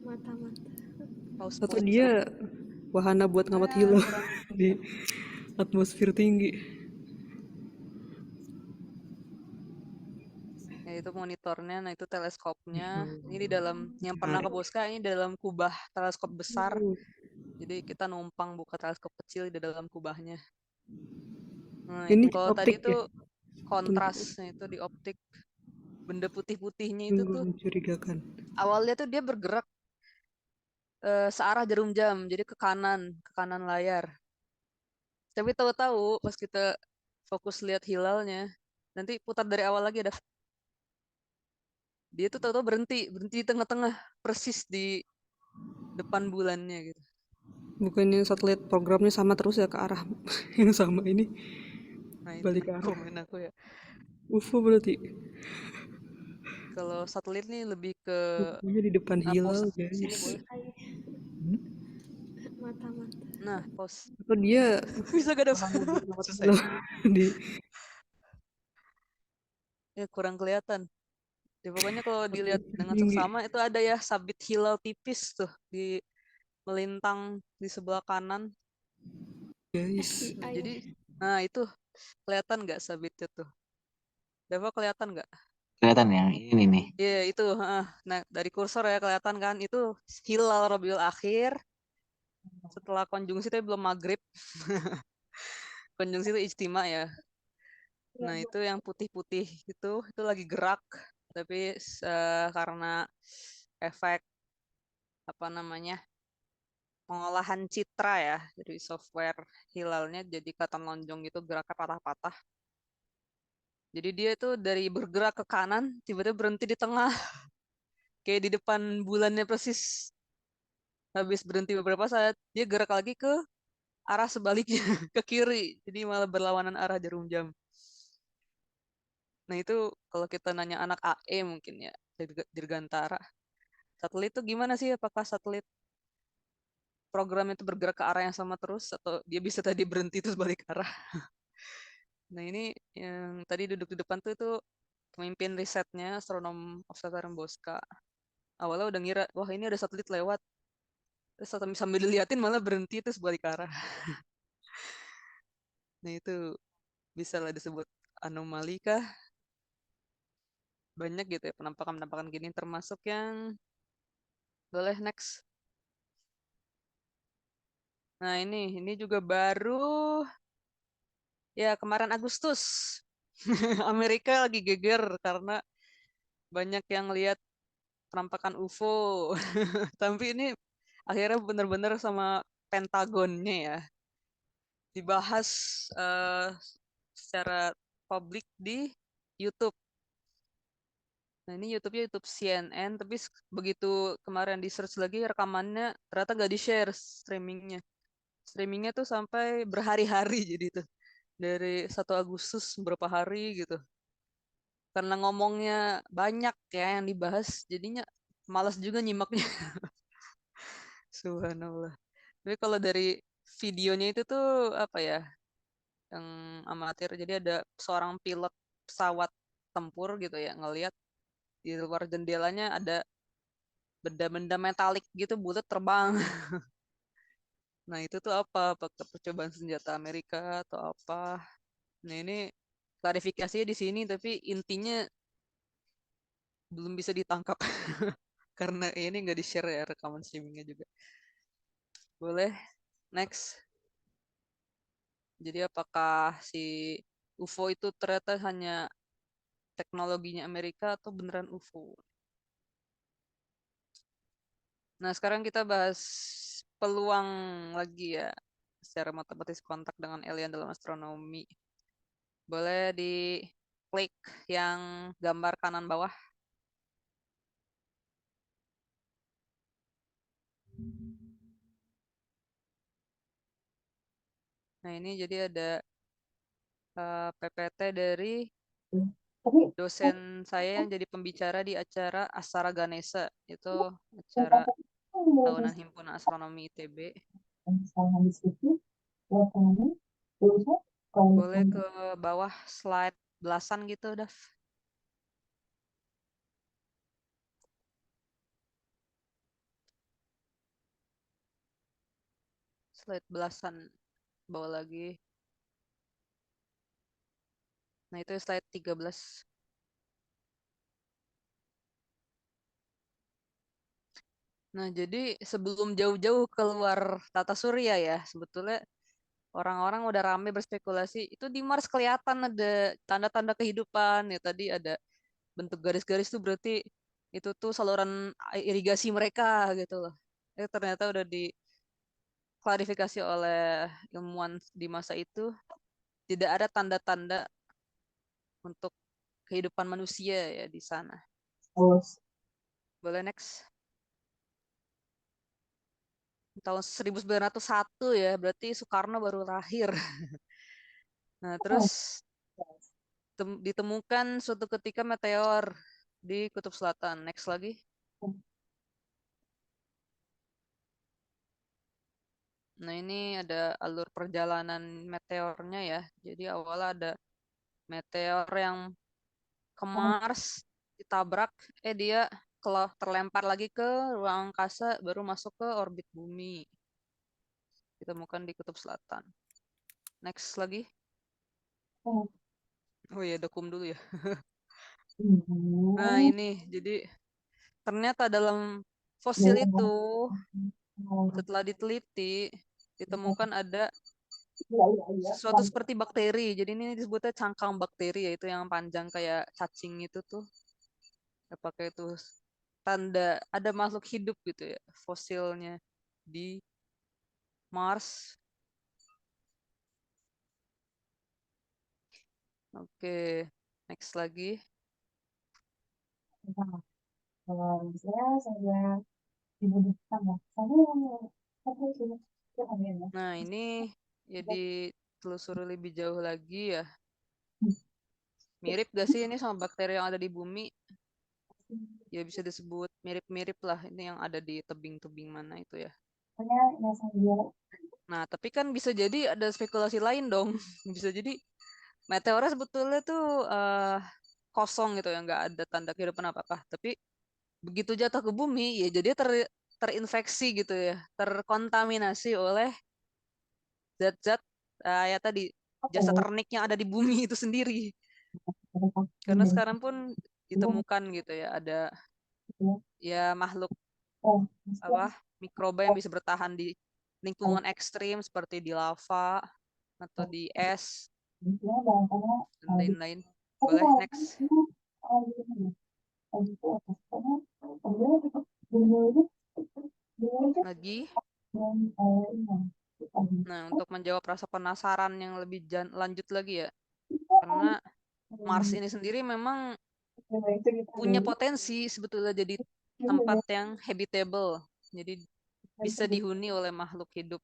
Mata-mata. Pause. Atau dia wahana buat ngamat hilal di atmosfer tinggi. Nah itu monitornya, nah itu teleskopnya. Ini di dalam yang pernah ke Bosca, ini dalam kubah teleskop besar. Jadi kita numpang buka teleskop kecil di dalam kubahnya. Nah ini kalau tadi tuh kontrasnya itu di optik, benda putih-putihnya itu tuh mencurigakan. Awalnya tuh dia bergerak searah jarum jam, jadi ke kanan layar. Tapi tahu-tahu pas kita fokus lihat hilalnya, nanti putar dari awal lagi ada. Dia tuh tahu-tahu berhenti di tengah-tengah, persis di depan bulannya gitu. Bukannya satelit programnya sama terus ya ke arah yang sama ini. Nah, balik itu ke arah. komen aku ya. UFO berarti. Kalau satelit nih lebih ke di depan hilal, guys. Sini boleh. Mata-mata. Nah, pause. Atau dia bisa gak ada di ya kurang kelihatan. Ya, pokoknya kalau dilihat dengan seksama itu ada ya sabit hilal tipis tuh di melintang di sebelah kanan. Guys. Jadi, nah itu kelihatan nggak sabitnya tuh? Dava kelihatan nggak? Kelihatan ya, ini nih. Iya itu, nah dari kursor ya kelihatan kan itu hilal Rabiul Akhir. Setelah konjungsi tapi belum maghrib. Konjungsi itu ijtima ya. Nah itu yang putih-putih itu lagi gerak, tapi karena efek apa namanya pengolahan citra ya, jadi software hilalnya jadi kelihatan lonjong gitu, geraknya patah-patah. Jadi dia itu dari bergerak ke kanan tiba-tiba berhenti di tengah, kayak di depan bulannya persis. Habis berhenti beberapa saat dia gerak lagi ke arah sebaliknya ke kiri, jadi malah berlawanan arah jarum jam. Nah itu kalau kita nanya anak AE mungkin ya, Dirgantara. Satelit itu gimana sih? Apakah satelit program itu bergerak ke arah yang sama terus atau dia bisa tadi berhenti terus balik arah? Nah ini yang tadi duduk di depan tuh itu pemimpin risetnya astronom Observatorium Bosca. Awalnya udah ngira, wah ini ada satelit lewat. Terus sambil diliatin malah berhenti terus balik arah. Nah itu bisa lah disebut anomali kah? Banyak gitu ya penampakan-penampakan gini, termasuk yang boleh next. Nah ini juga baru ya kemarin Agustus. Amerika lagi geger karena banyak yang lihat penampakan UFO. Tapi ini akhirnya benar-benar sama Pentagonnya ya dibahas secara publik di YouTube. Nah ini YouTube-nya YouTube CNN, tapi begitu kemarin di search lagi rekamannya ternyata nggak di-share streamingnya. Streamingnya tuh sampai berhari-hari jadi tuh dari 1 Agustus berapa hari gitu. Karena ngomongnya banyak ya yang dibahas, jadinya malas juga nyimaknya. Subhanallah. Tapi kalau dari videonya itu tuh apa ya, yang amatir. Jadi ada seorang pilot pesawat tempur gitu ya, ngelihat di luar jendelanya ada benda-benda metalik gitu bulat terbang. Nah itu tuh apa? Apakah percobaan senjata Amerika atau apa? Nah ini klarifikasinya di sini, tapi intinya belum bisa ditangkap karena ini nggak di-share ya rekaman streamingnya juga. Boleh. Next. Jadi apakah si UFO itu ternyata hanya teknologinya Amerika atau beneran UFO? Nah, sekarang kita bahas peluang lagi ya secara matematis kontak dengan alien dalam astronomi. Boleh di-klik yang gambar kanan bawah. Nah, ini jadi ada PPT dari dosen saya yang jadi pembicara di acara Asara Ganesha. Itu acara tahunan Himpunan Astronomi ITB. Boleh ke bawah slide belasan gitu, Dav. Slide belasan bawah lagi. Nah, itu slide 13. Nah, jadi sebelum jauh-jauh keluar tata surya ya, sebetulnya orang-orang udah rame berspekulasi, itu di Mars kelihatan ada tanda-tanda kehidupan. Ya tadi ada bentuk garis-garis tuh berarti itu tuh saluran irigasi mereka gitu loh. Ternyata udah diklarifikasi oleh ilmuwan di masa itu, tidak ada tanda-tanda untuk kehidupan manusia ya di sana. Boleh next. Tahun 1901 ya, berarti Soekarno baru lahir. Nah, terus ditemukan suatu ketika meteor di Kutub Selatan. Next lagi. Nah, ini ada alur perjalanan meteornya ya. Jadi awalnya ada meteor yang ke Mars, ditabrak, dia terlempar lagi ke ruang angkasa, baru masuk ke orbit bumi. Ditemukan di Kutub Selatan. Next lagi. Oh iya, dokum dulu ya. Nah, ini jadi ternyata dalam fosil itu setelah diteliti ditemukan ada sesuatu seperti bakteri. Jadi ini disebutnya cangkang bakteri, yaitu yang panjang kayak cacing itu tuh. Apakah itu tanda ada makhluk hidup gitu ya, fosilnya di Mars. Oke, next lagi. Nah, ini ya ditelusuri lebih jauh lagi ya. Mirip gak sih ini sama bakteri yang ada di bumi? Ya bisa disebut mirip-mirip lah. Ini yang ada di tebing-tebing mana itu ya. Nah, tapi kan bisa jadi ada spekulasi lain dong. Bisa jadi meteornya sebetulnya tuh kosong gitu ya, nggak ada tanda kehidupan apa-apa. Tapi begitu jatuh ke bumi, ya jadi terinfeksi gitu ya, terkontaminasi oleh zat-zat ya tadi jasa ternik yang ada di bumi itu sendiri. Karena sekarang pun ditemukan gitu ya, ada ya makhluk mikroba yang bisa bertahan di lingkungan ekstrim seperti di lava atau di es dan lain-lain. Boleh next. Lagi. Nah, untuk menjawab rasa penasaran yang lebih lanjut lagi ya, karena Mars ini sendiri memang punya potensi sebetulnya jadi tempat yang habitable, jadi bisa dihuni oleh makhluk hidup.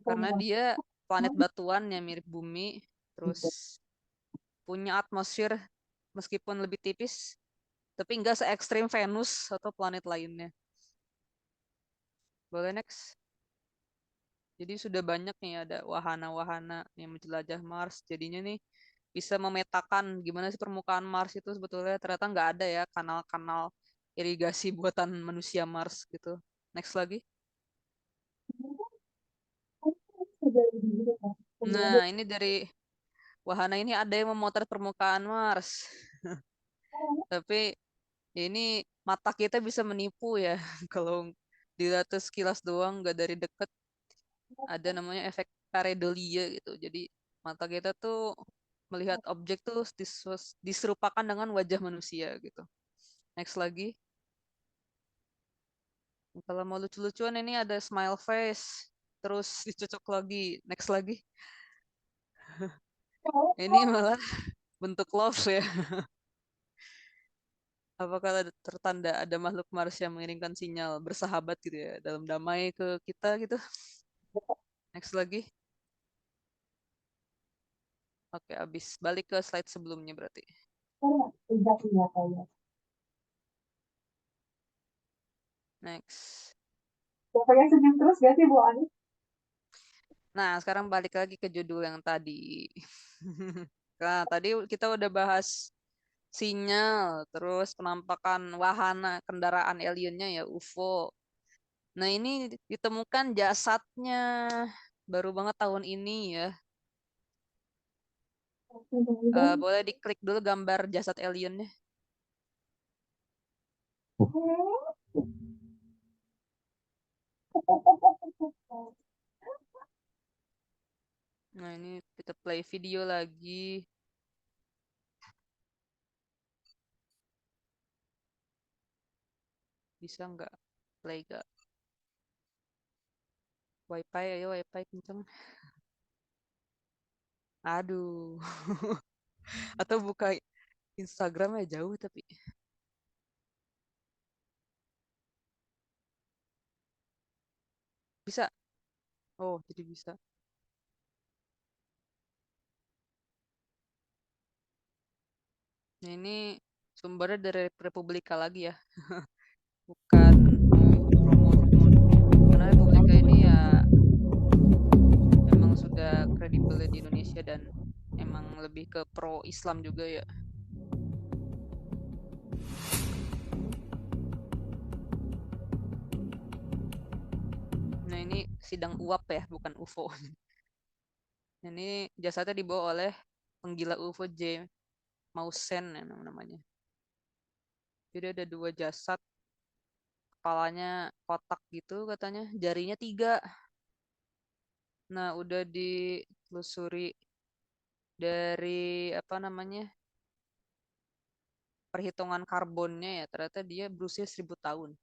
Karena dia planet batuan yang mirip bumi, terus punya atmosfer meskipun lebih tipis, tapi nggak se-ekstrim Venus atau planet lainnya. Boleh next. Jadi sudah banyak nih ada wahana-wahana yang menjelajah Mars. Jadinya nih bisa memetakan gimana sih permukaan Mars itu sebetulnya ternyata nggak ada ya kanal-kanal irigasi buatan manusia Mars gitu. Next lagi. Nah, ini dari wahana ini ada yang memotret permukaan Mars. Tapi ini mata kita bisa menipu ya kalau dilihat sekilas doang, nggak dari deket, ada namanya efek pareidolia gitu. Jadi mata kita tuh melihat objek tuh diserupakan dengan wajah manusia gitu. Next lagi. Kalau mau lucu-lucuan ini ada smile face, terus dicocok lagi. Next lagi. Ini malah bentuk love ya. Apakah tertanda ada makhluk Mars yang mengirimkan sinyal bersahabat gitu ya, dalam damai ke kita gitu. Next lagi. Oke, habis. Balik ke slide sebelumnya berarti. Next. Senyum terus gak sih Bu Ani? Nah, sekarang balik lagi ke judul yang tadi. Nah, tadi kita udah bahas sinyal, terus penampakan wahana kendaraan aliennya ya UFO. Nah, ini ditemukan jasadnya baru banget tahun ini ya. Boleh diklik dulu gambar jasad aliennya. Nah, ini kita play video lagi. Bisa nggak? Play nggak? Wifi, ayo wifi kenceng. Aduh. Atau buka Instagramnya jauh tapi. Bisa? Oh, jadi bisa. Nah, ini sumbernya dari Republika lagi ya. Bukan mau promote. Karena Republika ini ya memang sudah kredibel di Indonesia dan emang lebih ke pro Islam juga ya. Nah, ini sidang uap ya, bukan UFO. Ini jasadnya dibawa oleh penggila UFO J. Mausen ya namanya. Jadi ada 2 jasad, kepalanya kotak gitu katanya, jarinya 3. Nah, udah ditelusuri dari apa namanya, perhitungan karbonnya ya, ternyata dia berusia 1000 tahun.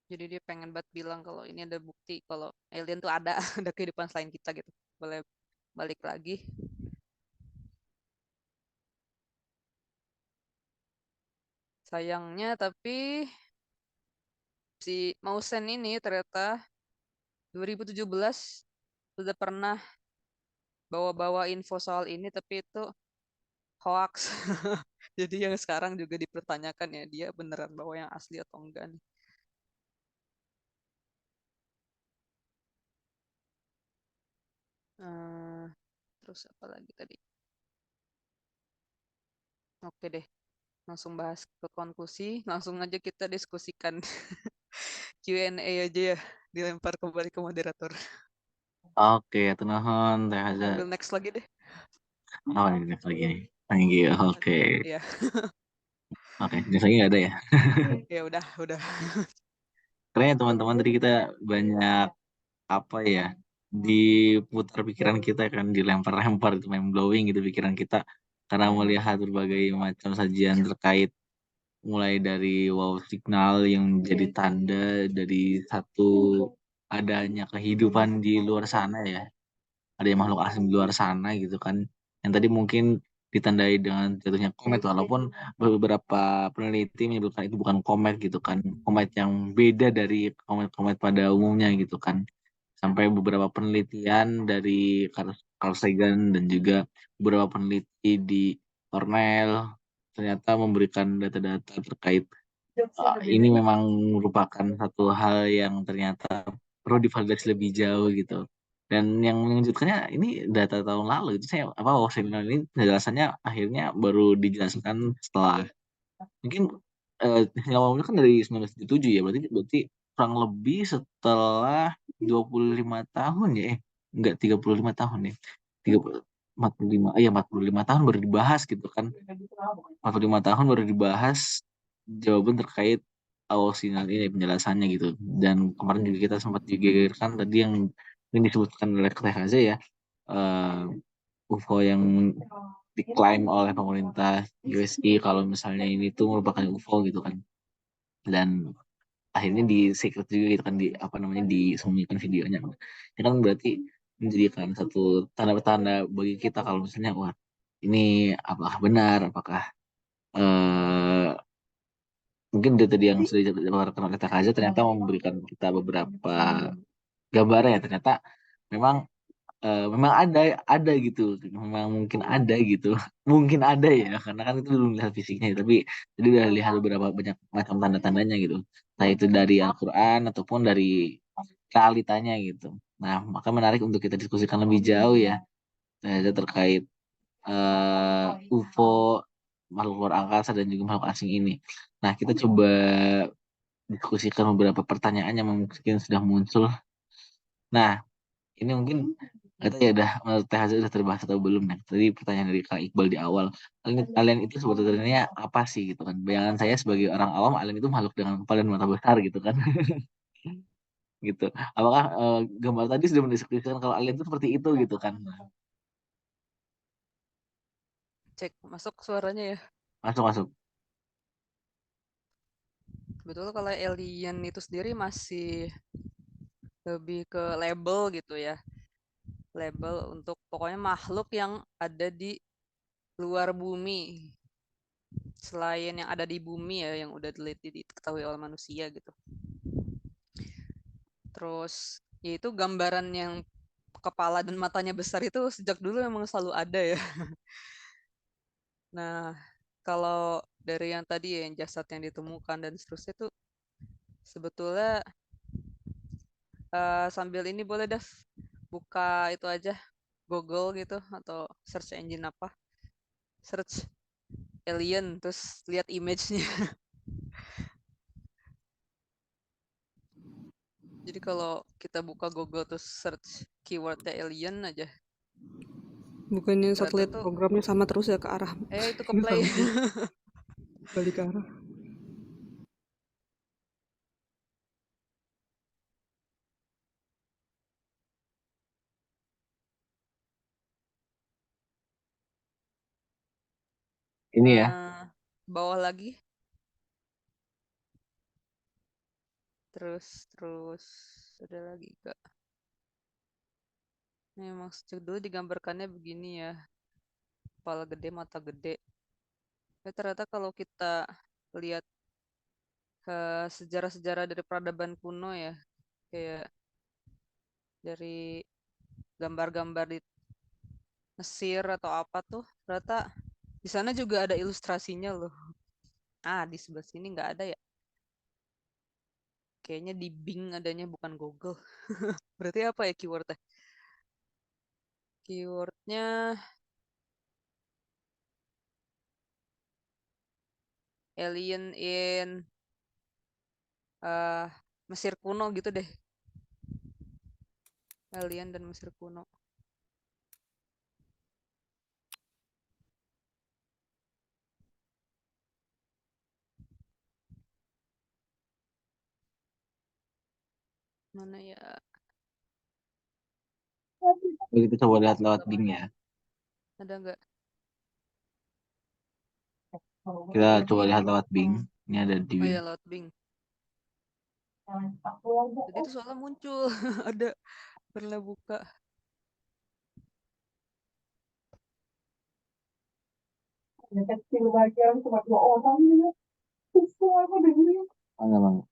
Jadi dia pengen banget bilang kalau ini ada bukti kalau alien tuh ada, ada kehidupan selain kita gitu. Boleh balik lagi. Sayangnya tapi si Mausen ini ternyata 2017 sudah pernah bawa-bawa info soal ini, tapi itu hoax. Jadi yang sekarang juga dipertanyakan ya, dia beneran bawa yang asli atau enggak nih. Terus apa lagi tadi? Oke deh, langsung bahas ke konklusi. Langsung aja kita diskusikan Q&A aja ya, dilempar kembali ke moderator. Oke, nuhun Teh Haza. Ambil next lagi deh. Oh, ini next lagi nih. Thank you. Oke. Iya. Oke, next lagi nggak ada ya? Ya udah. Keren ya teman-teman, tadi kita banyak apa ya, diputar pikiran kita kan, dilempar-lempar itu mind blowing gitu pikiran kita karena melihat berbagai macam sajian terkait mulai dari wow signal yang jadi tanda dari satu adanya kehidupan di luar sana ya, ada yang makhluk asing di luar sana gitu kan, yang tadi mungkin ditandai dengan jatuhnya komet, walaupun beberapa peneliti menyebutkan itu bukan komet gitu kan, komet yang beda dari komet-komet pada umumnya gitu kan. Sampai beberapa penelitian dari Carl Sagan dan juga beberapa peneliti di Cornell ternyata memberikan data-data terkait ini memang merupakan satu hal yang ternyata perlu divalidasi lebih jauh gitu. Dan yang mengejutkannya ini data tahun lalu itu, saya apa signal ini penjelasannya akhirnya baru dijelaskan setelah mungkin yang awalnya kan dari 1977 ya, berarti kurang lebih setelah 25 tahun ya, enggak 35 tahun ya. 45 tahun baru dibahas gitu kan. 45 tahun baru dibahas jawaban terkait sinyal ini penjelasannya gitu. Dan kemarin juga kita sempat digegerkan tadi yang disebutkan oleh THZ ya, UFO yang diklaim oleh pemerintah USI kalau misalnya ini tuh merupakan UFO gitu kan. Dan akhirnya di secret juga gitu kan, disembunyikan videonya. Ya kan berarti menjadikan satu tanda-tanda bagi kita kalau misalnya wah ini apakah benar, apakah mungkin dari tadi yang sudah dikeluarkan oleh TKZ ternyata memberikan kita beberapa gambaran ya, ternyata memang memang ada gitu, memang mungkin ada gitu, mungkin ada ya karena kan itu belum lihat fisiknya, tapi jadi udah lihat beberapa banyak macam tanda-tandanya gitu, nah itu dari Al-Quran ataupun dari realitanya gitu. Nah maka menarik untuk kita diskusikan lebih jauh ya, terkait UFO, makhluk luar angkasa dan juga makhluk asing ini. Nah kita coba diskusikan beberapa pertanyaan yang mungkin sudah muncul. Nah ini mungkin kita ya udah menurut THZ udah terbahas atau belum nih. Tadi pertanyaan dari Kak Iqbal di awal. Alien itu sebetulnya apa sih gitu kan? Bayangan saya sebagai orang awam, alien itu makhluk dengan kepala dan mata besar gitu kan. Gitu. Apakah gambar tadi sudah mendeskripsikan kalau alien itu seperti itu gitu kan? Cek masuk suaranya ya. Masuk. Sebetulnya kalau alien itu sendiri masih lebih ke label gitu ya. Label untuk pokoknya makhluk yang ada di luar bumi. Selain yang ada di bumi ya, yang udah diketahui oleh manusia gitu. Terus yaitu gambaran yang kepala dan matanya besar itu sejak dulu memang selalu ada ya. Nah, kalau dari yang tadi ya, yang jasad yang ditemukan dan seterusnya itu sebetulnya sambil ini boleh deh buka itu aja Google gitu atau search engine apa, search alien terus lihat image-nya. Jadi kalau kita buka Google terus search keywordnya alien aja. Bukannya satelit programnya sama terus ya ke arah. Itu ke play. Balik ke arah. Ini ya. Bawah lagi. Terus ada lagi Kak. Ini emang sejak dulu digambarkannya begini ya. Kepala gede, mata gede. Ya, ternyata kalau kita lihat sejarah-sejarah dari peradaban kuno ya, kayak dari gambar-gambar di Mesir atau apa tuh, ternyata di sana juga ada ilustrasinya loh. Di sebelah sini nggak ada ya. Kayaknya di Bing adanya, bukan Google. Berarti apa ya keywordnya? Keywordnya alien in Mesir kuno gitu deh. Alien dan Mesir kuno. Mana ya? Kita coba lihat lewat Bing ya. Ada nggak? Kita coba lihat lewat Bing. Ini ada di Bing. Oh ya, lewat Bing. Jadi itu soalnya muncul. Ada, pernah buka. Kecil bagian cuma 2 orang ya. Susah aku dengerin. Bang.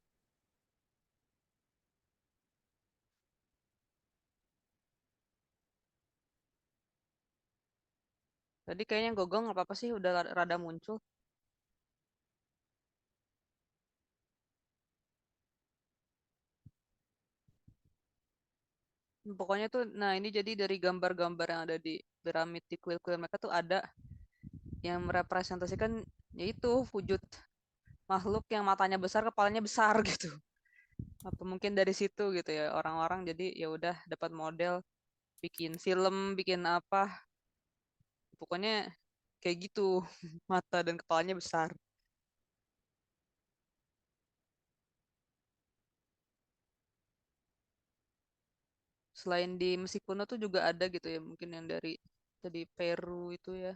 Tadi kayaknya Gogong nggak apa-apa sih, udah rada muncul. Pokoknya tuh, nah ini jadi dari gambar-gambar yang ada di piramid di kuil-kuil mereka tuh ada yang merepresentasikan yaitu wujud makhluk yang matanya besar, kepalanya besar gitu. Apa mungkin dari situ gitu ya orang-orang jadi ya udah dapat model bikin film, bikin apa Pokoknya kayak gitu, mata dan kepalanya besar. Selain di Mesir kuno tuh juga ada gitu ya, mungkin yang dari tadi Peru itu ya.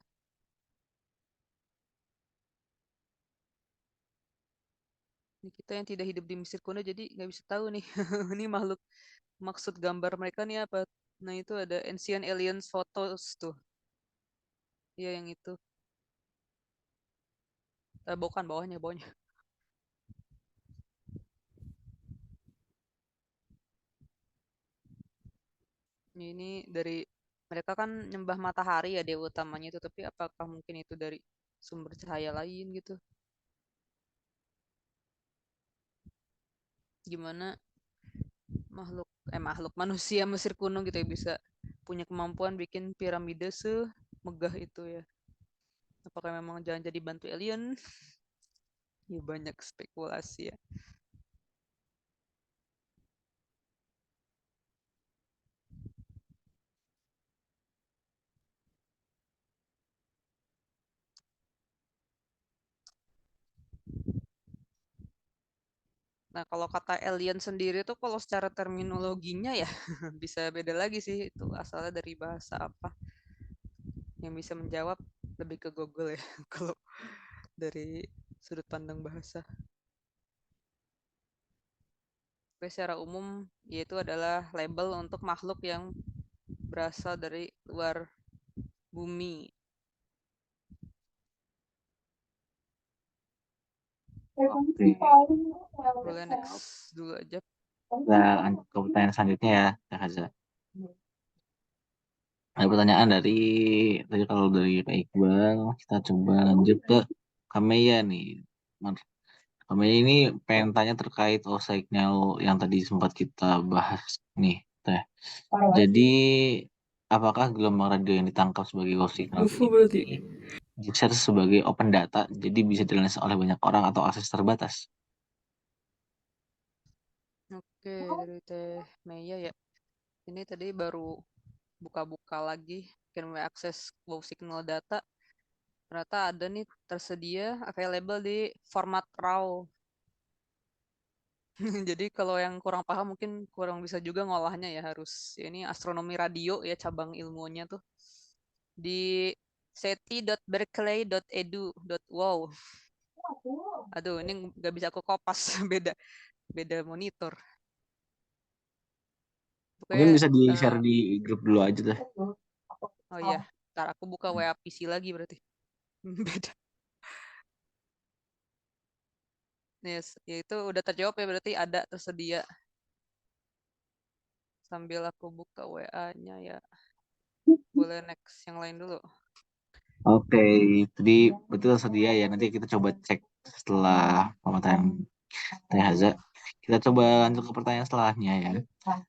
Ini kita yang tidak hidup di Mesir kuno jadi nggak bisa tahu nih ini makhluk maksud gambar mereka nih apa. Nah itu ada Ancient Aliens Photos tuh. Iya yang itu. Bukan bawahnya. Ini dari mereka kan nyembah matahari ya dewa utamanya itu, tapi apakah mungkin itu dari sumber cahaya lain gitu? Gimana makhluk manusia Mesir kuno gitu ya bisa punya kemampuan bikin piramida semegah itu ya? Apakah memang jangan jadi bantu alien? Ya banyak spekulasi ya. Nah, kalau kata alien sendiri tuh kalau secara terminologinya ya bisa beda lagi sih, itu asalnya dari bahasa apa. Yang bisa menjawab lebih ke Google ya kalau dari sudut pandang bahasa. Tapi secara umum yaitu adalah label untuk makhluk yang berasal dari luar bumi. Oke. Boleh next dulu aja. Kita lanjut ke pertanyaan selanjutnya ya, Kak Haza. Ada pertanyaan dari tadi kalau dari Pak Iqbal, kita coba lanjut ke Kameya nih. Kameya ini pengen tanya terkait signal yang tadi sempat kita bahas nih, Teh. Jadi apakah gelombang radio yang ditangkap sebagai signal UFO berarti. ini di-share sebagai open data, jadi bisa diakses oleh banyak orang atau akses terbatas? Oke, dari Teh Meya ya. Ini tadi baru buka-buka lagi, kan akses flow signal data. Ternyata ada nih tersedia available di format RAW. Jadi kalau yang kurang paham mungkin kurang bisa juga ngolahnya ya, harus ini astronomi radio ya cabang ilmunya tuh di seti.berkeley.edu.wow. Aduh, ini nggak bisa aku kopas beda monitor. Mungkin Pokoknya, bisa di-share di grup dulu aja deh. oh iya, ntar aku buka WA PC lagi berarti. Beda. Yes, ya itu udah terjawab ya berarti ada tersedia. Sambil aku buka WA-nya ya. Boleh next yang lain dulu. Oke, tadi betul tersedia ya. Nanti kita coba cek setelah pemateri Teh Haza. Kita coba lanjut ke pertanyaan setelahnya ya.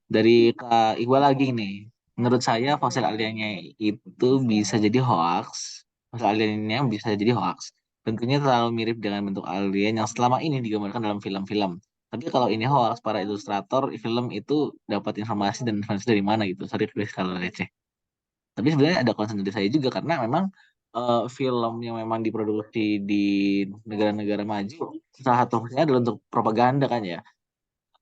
Dari Kak Iqbal lagi nih. Menurut saya fosil aliennya itu bisa jadi hoax. Fosil aliennya bisa jadi hoax. Bentuknya terlalu mirip dengan bentuk alien yang selama ini digambarkan dalam film-film. Tapi kalau ini hoax, para ilustrator film itu dapat informasi dan informasi dari mana gitu. Sorry kalau receh. Tapi sebenarnya ada concern dari saya juga karena memang film yang memang diproduksi di negara-negara maju salah satunya adalah untuk propaganda kan ya.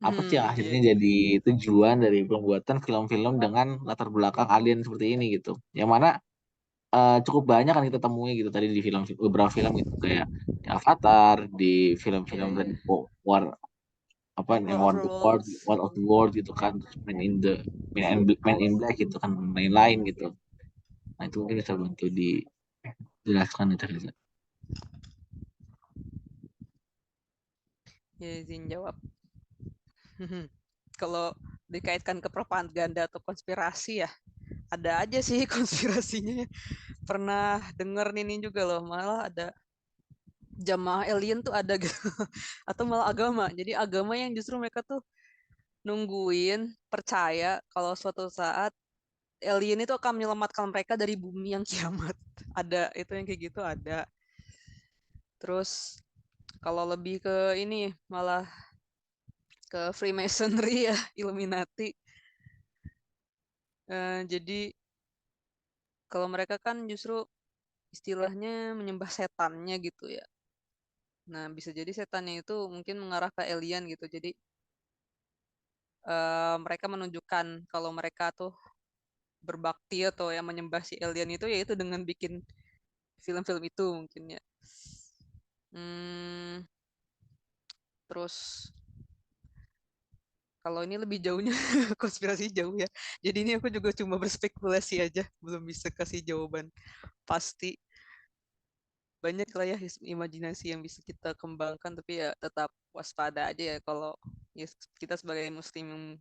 Apa sih yang akhirnya jadi tujuan dari pembuatan film-film dengan latar belakang alien seperti ini gitu. Yang mana cukup banyak kan kita temui gitu tadi di film beberapa film gitu kayak di Avatar, di film-film War apa War of the World gitu kan, terus Man in Black gitu kan, lain-lain gitu. Nah itu mungkin bisa bantu dijelaskan itu Reza. Ya, izin jawab. Kalau dikaitkan ke propaganda atau konspirasi ya, ada aja sih konspirasinya. Pernah denger ini juga loh, malah ada jamaah alien tuh ada gitu. Atau malah agama. Jadi agama yang justru mereka tuh nungguin, percaya kalau suatu saat alien itu akan menyelamatkan mereka dari bumi yang kiamat. Ada, itu yang kayak gitu ada. Terus kalau lebih ke ini malah ke Freemasonry ya, Illuminati. Jadi kalau mereka kan justru istilahnya menyembah setannya gitu ya. Nah, bisa jadi setannya itu mungkin mengarah ke alien gitu. Jadi mereka menunjukkan kalau mereka tuh berbakti atau yang menyembah si alien itu yaitu dengan bikin film-film itu mungkin ya. Terus kalau ini lebih jauhnya konspirasi jauh ya. Jadi ini aku juga cuma berspekulasi aja, belum bisa kasih jawaban pasti. Banyak lah ya imajinasi yang bisa kita kembangkan, tapi ya tetap waspada aja ya kalau ya, kita sebagai muslim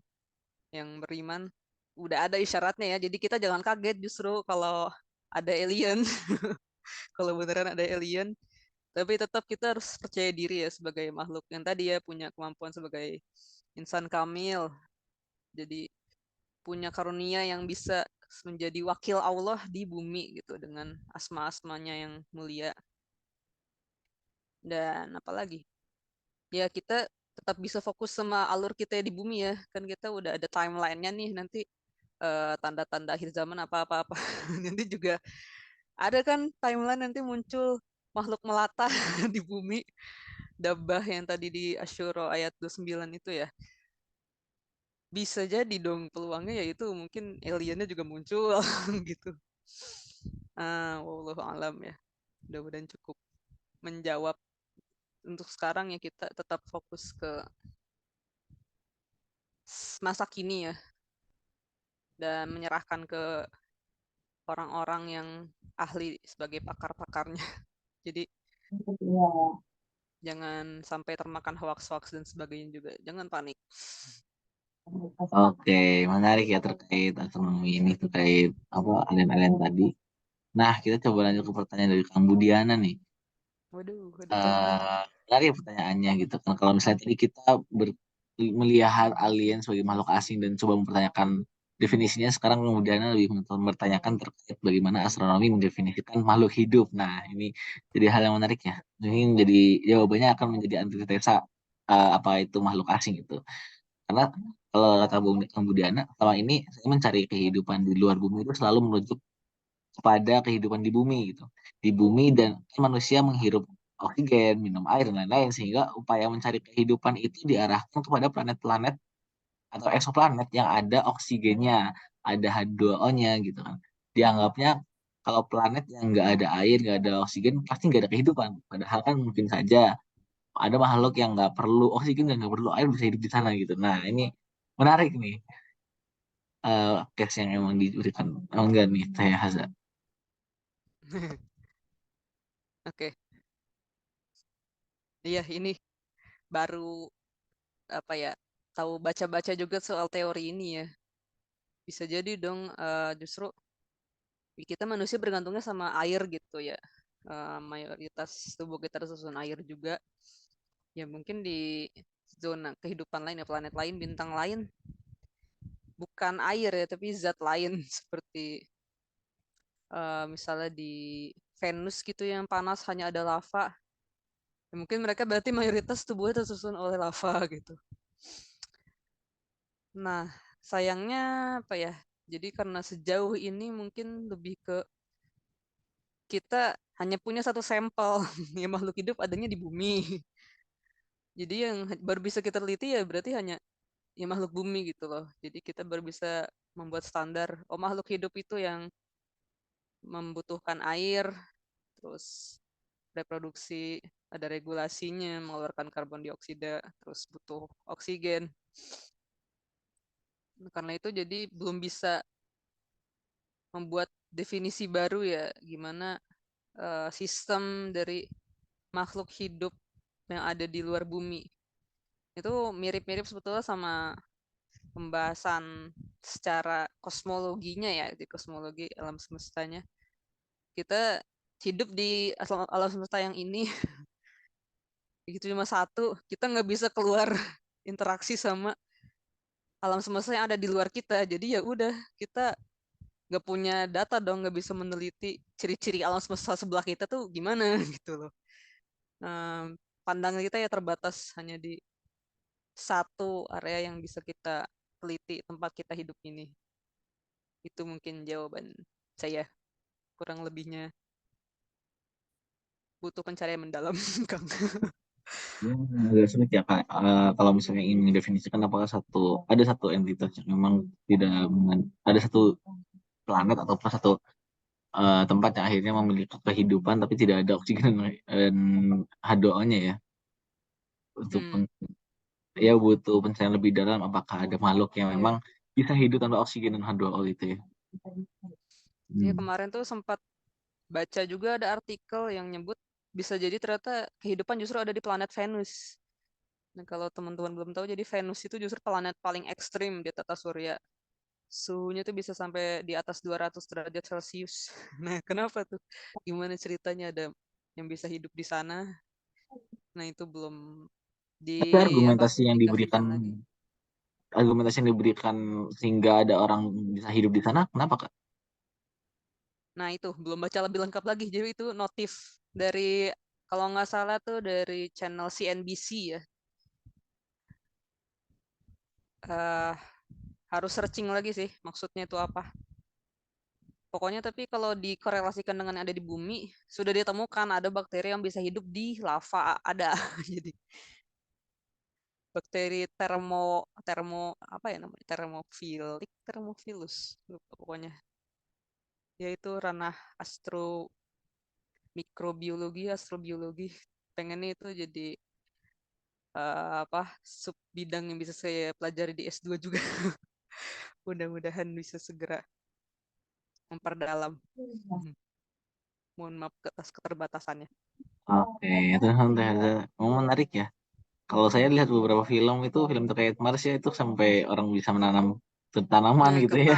yang beriman udah ada isyaratnya ya. Jadi kita jangan kaget justru kalau ada alien. Kalau beneran ada alien, tapi tetap kita harus percaya diri ya sebagai makhluk yang tadi ya punya kemampuan sebagai insan kamil. Jadi punya karunia yang bisa menjadi wakil Allah di bumi gitu dengan asma-asmanya yang mulia. Dan apalagi? Ya kita tetap bisa fokus sama alur kita di bumi ya. Kan kita udah ada timeline-nya nih nanti tanda-tanda akhir zaman apa-apa. Nanti juga ada kan timeline nanti muncul makhluk melata di bumi. Dabbah yang tadi di Asyura ayat 29 itu ya. Bisa jadi dong peluangnya yaitu mungkin aliennya juga muncul gitu. Wallahu alam ya. Mudah-mudahan cukup menjawab. Untuk sekarang ya kita tetap fokus ke masa kini ya. Dan menyerahkan ke orang-orang yang ahli sebagai pakar-pakarnya. Jadi jangan sampai termakan hoax-hoax dan sebagainya juga. Jangan panik. Oke, menarik ya terkait astronomi ini, terkait apa alien-alien tadi. Nah, kita coba lanjut ke pertanyaan dari Kang Budiana nih. Waduh, ada tambahan. Menarik pertanyaannya gitu kan. Kalau misalnya tadi kita melihat alien sebagai makhluk asing dan coba mempertanyakan definisinya, sekarang kemudian lebih mempertanyakan terkait bagaimana astronomi mendefinisikan makhluk hidup. Nah, ini jadi hal yang menarik ya. Ini jadi jawabannya akan menjadi antitesa apa itu makhluk asing itu. Karena kalau kata Bung Budiana, selama ini saya mencari kehidupan di luar bumi itu selalu merujuk kepada kehidupan di bumi gitu. Di bumi dan manusia menghirup oksigen, minum air dan lain-lain sehingga upaya mencari kehidupan itu diarahkan kepada planet-planet atau eksoplanet yang ada oksigennya, ada H2O-nya gitu kan. Dianggapnya kalau planet yang nggak ada air, nggak ada oksigen, pasti nggak ada kehidupan. Padahal kan mungkin saja ada makhluk yang nggak perlu oksigen dan nggak perlu air bisa hidup di sana gitu. Nah ini menarik nih case yang emang diberikan. Oh enggak nih, saya Haza. Oke. Iya, ini baru apa ya? Tahu baca-baca juga soal teori ini ya. Bisa jadi dong justru kita manusia bergantungnya sama air gitu ya. Mayoritas tubuh kita tersusun air juga. Ya mungkin di zona kehidupan lain ya, planet lain, bintang lain bukan air ya, tapi zat lain seperti misalnya di Venus gitu yang panas hanya ada lava. Ya, mungkin mereka berarti mayoritas tubuhnya tersusun oleh lava gitu. Nah, sayangnya apa ya? Jadi karena sejauh ini mungkin lebih ke kita hanya punya satu sampel ya makhluk hidup adanya di bumi. Jadi yang baru bisa kita teliti ya berarti hanya ya makhluk bumi gitu loh. Jadi kita baru bisa membuat standar makhluk hidup itu yang membutuhkan air, terus reproduksi, ada regulasinya, mengeluarkan karbon dioksida, terus butuh oksigen. Karena itu jadi belum bisa membuat definisi baru ya gimana sistem dari makhluk hidup yang ada di luar bumi. Itu mirip-mirip sebetulnya sama pembahasan secara kosmologinya ya, di kosmologi alam semestanya. Kita hidup di alam semesta yang ini itu cuma satu, kita nggak bisa keluar interaksi sama alam semesta yang ada di luar kita. Jadi ya udah, kita nggak punya data dong, nggak bisa meneliti ciri-ciri alam semesta sebelah kita tuh gimana gitu loh. Pandangan kita ya terbatas hanya di satu area yang bisa kita teliti tempat kita hidup ini. Itu mungkin jawaban saya, kurang lebihnya butuh pencarian mendalam, Kang. Agak sulit ya Kak. Kalau misalnya ingin mendefinisikan apakah ada satu entitas yang memang tidak ada satu planet atau satu tempat yang akhirnya memiliki kehidupan tapi tidak ada oksigen dan H2O-nya ya. Untuk ya butuh pencarian lebih dalam apakah ada makhluk yang memang bisa hidup tanpa oksigen dan H2O gitu ya. Iya, kemarin tuh sempat baca juga ada artikel yang nyebut bisa jadi ternyata kehidupan justru ada di planet Venus. Nah, kalau teman-teman belum tahu, jadi Venus itu justru planet paling ekstrim di tata surya. Suhunya tuh bisa sampai di atas 200 derajat Celcius. Nah, kenapa tuh? Gimana ceritanya ada yang bisa hidup di sana? Nah, itu belum Tapi dikasihkan lagi. argumentasi yang diberikan sehingga ada orang bisa hidup di sana, kenapa Kak? Nah, itu belum baca lebih lengkap lagi. Jadi itu notif dari, kalau nggak salah tuh dari channel CNBC ya. Harus searching lagi sih maksudnya itu apa. Pokoknya tapi kalau dikorelasikan dengan yang ada di bumi, sudah ditemukan ada bakteri yang bisa hidup di lava, ada. Jadi bakteri apa ya namanya, termofilus lupa pokoknya, yaitu ranah astrobiologi. Pengennya itu jadi sub bidang yang bisa saya pelajari di S2 juga. Mudah-mudahan bisa segera memperdalam. Mohon maaf atas keterbatasannya. Oke, itu menarik ya. Kalau saya lihat beberapa film terkait Mars ya, itu sampai orang bisa menanam tanaman gitu ya.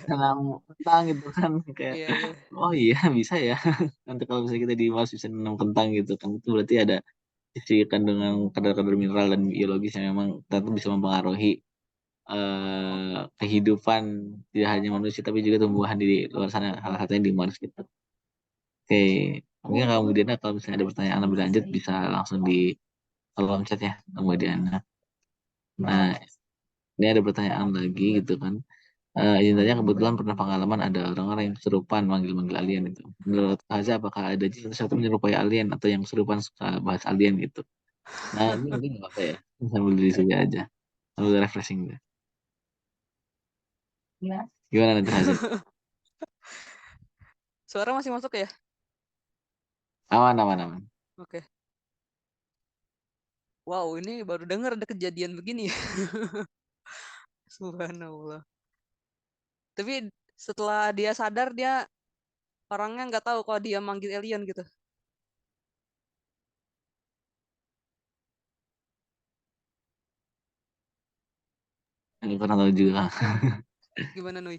Tanam kentang gitu kan kayak oh iya bisa ya. Nanti kalau misalnya kita di Mars bisa menanam kentang gitu kan, itu berarti ada sisi kandungan kadar-kadar mineral dan biologis yang memang tentu bisa mempengaruhi kehidupan tidak hanya manusia tapi juga tumbuhan di luar sana, salah satunya di Mars gitu. Oke, mungkin kemudian kalau misalnya ada pertanyaan lebih lanjut bisa langsung di kolom chat ya kemudian. Nah, ini ada pertanyaan lagi gitu kan. Izin tanya, kebetulan pernah pengalaman ada orang-orang yang kesurupan manggil-manggil alien itu. Menurut Aza, apakah ada sesuatu menyerupai alien atau yang kesurupan suka bahas alien gitu? Nah, ini mungkin nggak apa ya, sambil diskusi aja, sambil refreshing deh. Gimana nanti Aza? Suara masih masuk ya? Aman. Oke. Wow, ini baru dengar ada kejadian begini ya. Subhanallah. Tapi setelah dia sadar, dia orangnya nggak tahu kalau dia manggil alien gitu. Ini pernah tahu juga. Gimana Nui?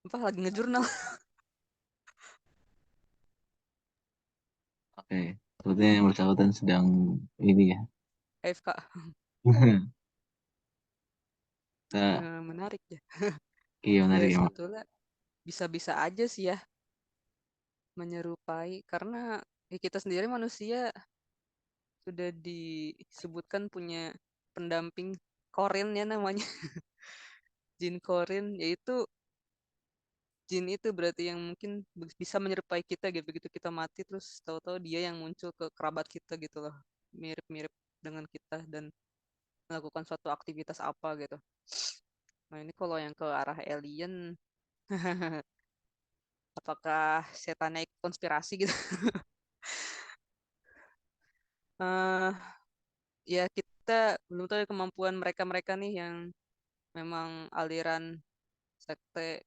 Apa lagi ngejurnal? Oke, sepertinya yang bersangkutan sedang ini ya. AFK. Menarik ya. Iya menarik Ya emang. sebetulnya bisa-bisa aja sih ya menyerupai, karena kita sendiri manusia sudah disebutkan punya pendamping korin ya namanya. Jin korin, yaitu jin itu berarti yang mungkin bisa menyerupai kita gitu. Begitu kita mati terus tahu-tahu dia yang muncul ke kerabat kita gitu loh, mirip-mirip dengan kita dan melakukan suatu aktivitas apa gitu. Nah ini kalau yang ke arah alien, apakah setannya ikut konspirasi gitu? Ya kita belum tahu kemampuan mereka nih yang memang aliran sekte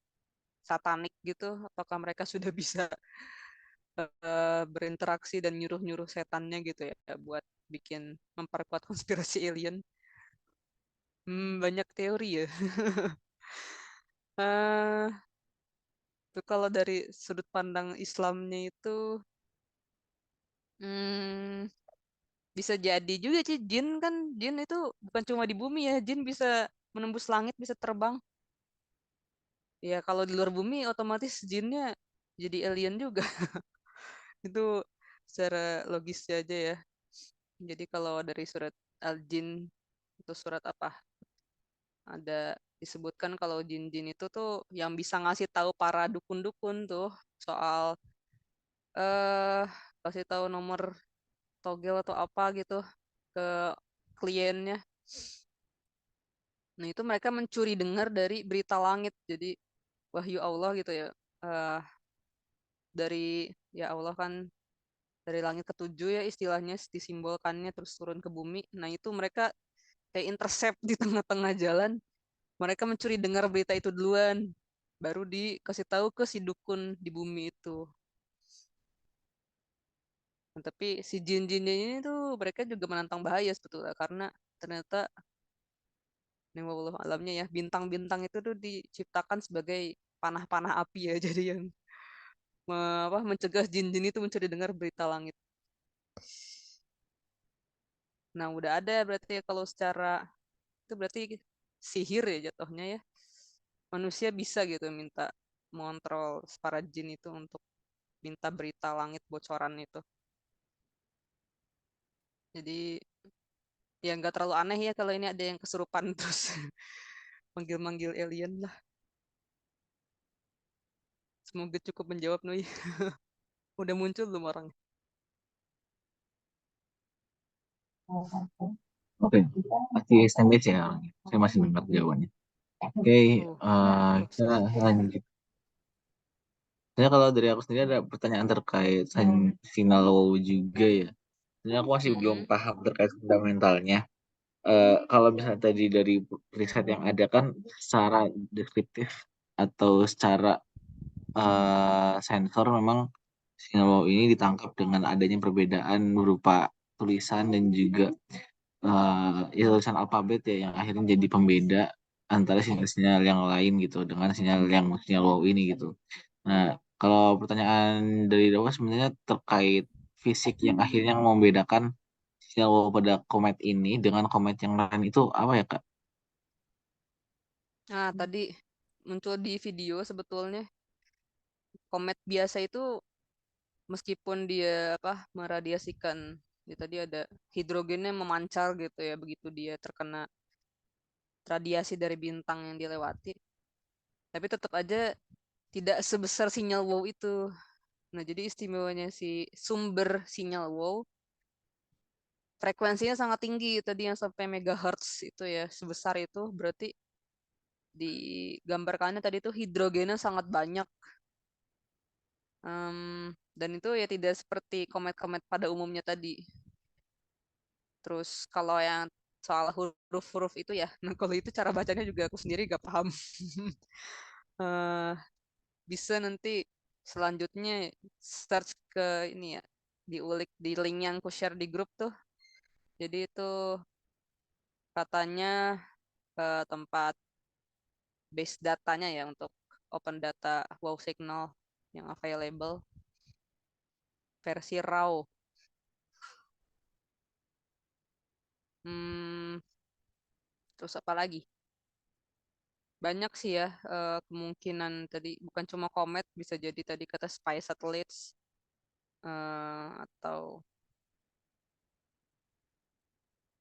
satanik gitu, apakah mereka sudah bisa berinteraksi dan nyuruh-nyuruh setannya gitu ya buat memperkuat konspirasi alien. Banyak teori ya. Itu kalau dari sudut pandang Islamnya itu bisa jadi juga sih, jin itu bukan cuma di bumi ya, jin bisa menembus langit, bisa terbang. Ya kalau di luar bumi otomatis jinnya jadi alien juga. Itu secara logis aja ya. Jadi kalau dari surat Al-Jin itu surat apa? Ada disebutkan kalau jin-jin itu tuh yang bisa ngasih tahu para dukun-dukun tuh soal kasih tahu nomor togel atau apa gitu ke kliennya. Nah, itu mereka mencuri dengar dari berita langit. Jadi wahyu Allah gitu ya. Dari ya Allah kan dari langit ketujuh ya istilahnya disimbolkannya terus turun ke bumi. Nah, itu mereka kayak intercept di tengah-tengah jalan. Mereka mencuri dengar berita itu duluan. Baru dikasih tahu ke si dukun di bumi itu. Nah, tapi si jin-jinnya ini tuh mereka juga menantang bahaya sebetulnya karena ternyata Allah alamnya ya bintang-bintang itu tuh diciptakan sebagai panah-panah api ya jadi yang mencegah jin-jin itu mencuri dengar berita langit. Nah udah ada berarti ya kalau secara itu berarti sihir ya jatuhnya ya manusia bisa gitu minta mengontrol para jin itu untuk minta berita langit bocoran itu. Jadi ya nggak terlalu aneh ya kalau ini ada yang kesurupan terus manggil-manggil alien lah. Semoga cukup menjawab Nui. Udah muncul belum orang? Oke, masih standby ya orangnya. Saya masih dengar jawabannya. Oke, kita lanjut. Sebenarnya kalau dari aku sendiri ada pertanyaan terkait signal wow juga ya. Sebenarnya aku masih belum paham terkait fundamentalnya. Kalau misalnya tadi dari riset yang ada kan secara deskriptif atau secara sensor memang sinyal wow ini ditangkap dengan adanya perbedaan berupa tulisan dan juga ya tulisan alfabet ya yang akhirnya jadi pembeda antara sinyal-sinyal yang lain gitu dengan sinyal wow ini gitu. Nah, kalau pertanyaan dari Dewa sebenarnya terkait fisik yang akhirnya membedakan sinyal wow pada komet ini dengan komet yang lain itu apa ya, Kak? Nah, tadi muncul di video sebetulnya komet biasa itu meskipun dia meradiasikan ya tadi ada hidrogennya memancar gitu ya begitu dia terkena radiasi dari bintang yang dilewati. Tapi tetap aja tidak sebesar sinyal wow itu. Nah, jadi istimewanya si sumber sinyal wow frekuensinya sangat tinggi tadi yang sampai megahertz itu ya sebesar itu berarti digambarkannya tadi itu hidrogennya sangat banyak. Dan itu ya tidak seperti komet-komet pada umumnya tadi. Terus kalau yang soal huruf-huruf itu ya, nah kalau itu cara bacanya juga aku sendiri gak paham. Bisa nanti selanjutnya search ke ini ya, diulik di link yang aku share di grup tuh. Jadi itu katanya tempat base datanya ya untuk open data wow signal yang available versi RAW. Terus apa lagi? Banyak sih ya kemungkinan tadi bukan cuma komet bisa jadi tadi kata spy satellites atau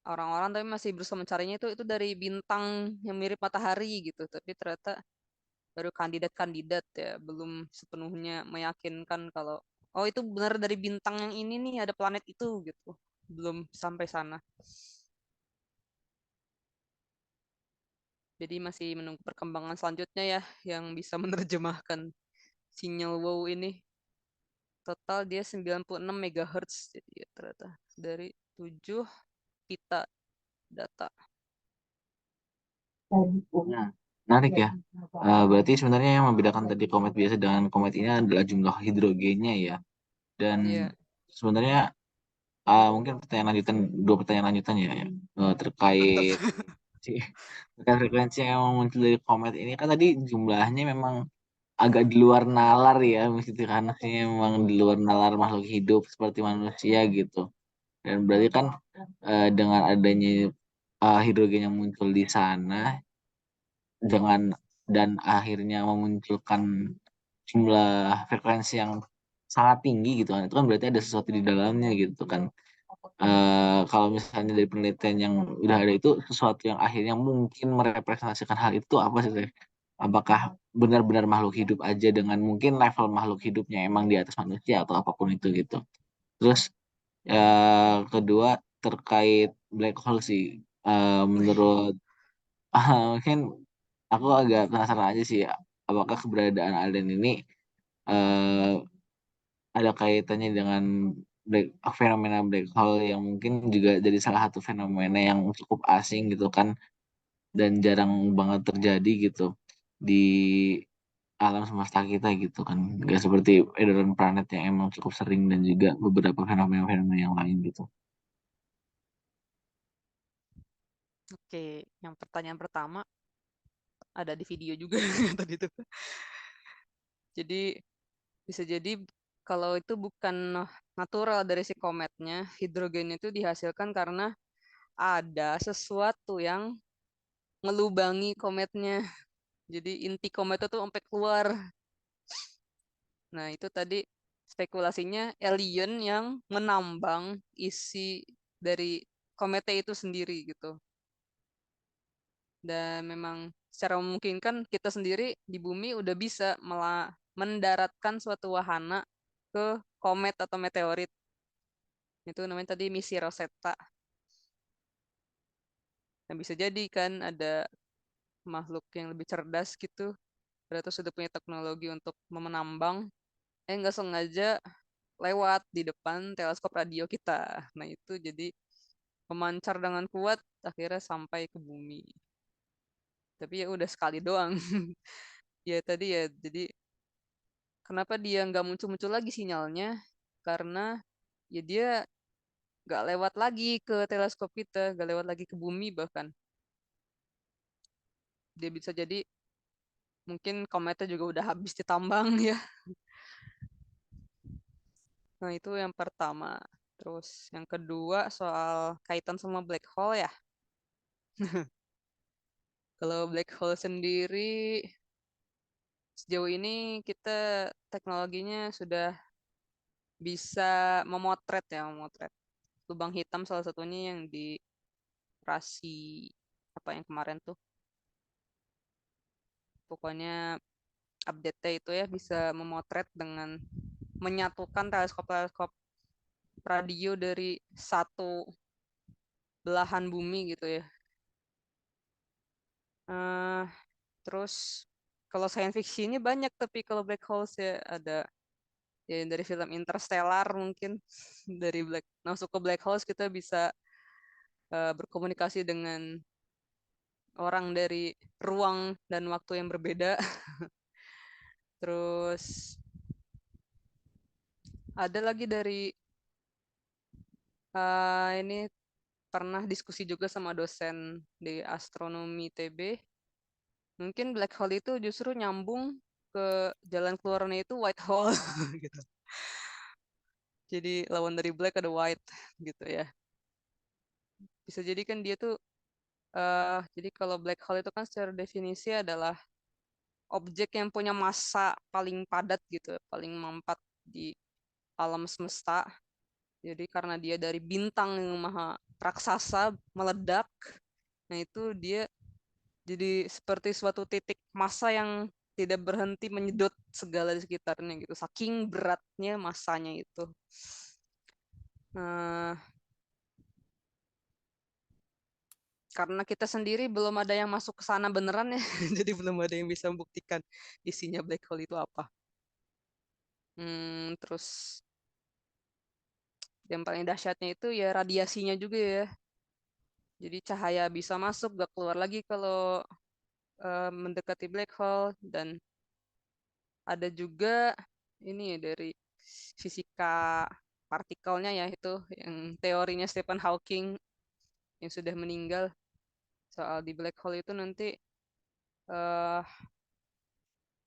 orang-orang tapi masih berusaha mencarinya itu dari bintang yang mirip matahari gitu tapi ternyata baru kandidat-kandidat ya belum sepenuhnya meyakinkan kalau oh itu benar dari bintang yang ini nih ada planet itu gitu belum sampai sana. Jadi masih menunggu perkembangan selanjutnya ya yang bisa menerjemahkan sinyal wow ini. Total dia 96 MHz jadi ya ternyata dari 7 pita data. Nah, menarik ya. Berarti sebenarnya yang membedakan tadi komet biasa dengan komet ini adalah jumlah hidrogennya ya. Dan sebenarnya mungkin dua pertanyaan lanjutan ya, terkait frekuensi yang muncul dari komet ini kan tadi jumlahnya memang agak di luar nalar ya, mesti karena memang di luar nalar makhluk hidup seperti manusia gitu. Dan berarti kan dengan adanya hidrogen yang muncul di sana dan akhirnya memunculkan jumlah frekuensi yang sangat tinggi gitu kan, itu kan berarti ada sesuatu di dalamnya gitu kan. Kalau misalnya dari penelitian yang udah ada itu sesuatu yang akhirnya mungkin merepresentasikan hal itu apa sih? apakah benar-benar makhluk hidup aja dengan mungkin level makhluk hidupnya emang di atas manusia atau apapun itu gitu. Terus kedua terkait black hole sih, menurut mungkin aku agak penasaran aja sih, apakah keberadaan alien ini ada kaitannya dengan fenomena black hole yang mungkin juga jadi salah satu fenomena yang cukup asing gitu kan, dan jarang banget terjadi gitu di alam semesta kita gitu kan. Nggak seperti edaran planet yang emang cukup sering dan juga beberapa fenomena-fenomena yang lain gitu. Oke, yang pertanyaan pertama ada di video juga tadi itu. Jadi bisa jadi kalau itu bukan natural dari si kometnya, hidrogen itu dihasilkan karena ada sesuatu yang ngelubangi kometnya. Jadi inti komet itu sampai keluar. Nah, itu tadi spekulasinya alien yang menambang isi dari kometnya itu sendiri gitu. Dan memang secara memungkinkan kita sendiri di bumi udah bisa mendaratkan suatu wahana ke komet atau meteorit. Itu namanya tadi misi Rosetta. Nah, bisa jadi kan ada makhluk yang lebih cerdas gitu, ternyata sudah punya teknologi untuk menambang, nggak sengaja lewat di depan teleskop radio kita. Nah, itu jadi memancar dengan kuat, akhirnya sampai ke bumi. Tapi ya udah sekali doang. Ya tadi ya, jadi kenapa dia nggak muncul-muncul lagi sinyalnya? Karena ya dia nggak lewat lagi ke teleskop kita, nggak lewat lagi ke bumi bahkan. Dia bisa jadi mungkin kometnya juga udah habis ditambang ya. Nah, itu yang pertama. Terus yang kedua soal kaitan sama black hole ya. Kalau black hole sendiri sejauh ini kita teknologinya sudah bisa memotret lubang hitam, salah satunya yang di rasi apa yang kemarin tuh. Pokoknya update-nya itu ya bisa memotret dengan menyatukan teleskop-teleskop radio dari satu belahan bumi gitu ya. Terus kalau science fiction-nya banyak, tapi kalau black holes ya ada ya dari film Interstellar mungkin dari masuk ke black holes kita bisa berkomunikasi dengan orang dari ruang dan waktu yang berbeda. Terus ada lagi dari ini pernah diskusi juga sama dosen di astronomi TB. Mungkin black hole itu justru nyambung ke jalan keluarnya itu white hole gitu. Jadi lawan dari black ada white gitu ya. Bisa jadi kan dia tuh jadi kalau black hole itu kan secara definisi adalah objek yang punya massa paling padat gitu, paling mampat di alam semesta. Jadi karena dia dari bintang yang maha raksasa meledak, nah itu dia jadi seperti suatu titik massa yang tidak berhenti menyedot segala di sekitarnya gitu. Saking beratnya massanya itu. Karena kita sendiri belum ada yang masuk ke sana beneran ya, jadi belum ada yang bisa membuktikan isinya black hole itu apa. Terus yang paling dahsyatnya itu ya radiasinya juga ya. Jadi cahaya bisa masuk, gak keluar lagi kalau mendekati black hole. Dan ada juga ini ya dari fisika partikelnya ya, itu yang teorinya Stephen Hawking yang sudah meninggal. Soal di black hole itu nanti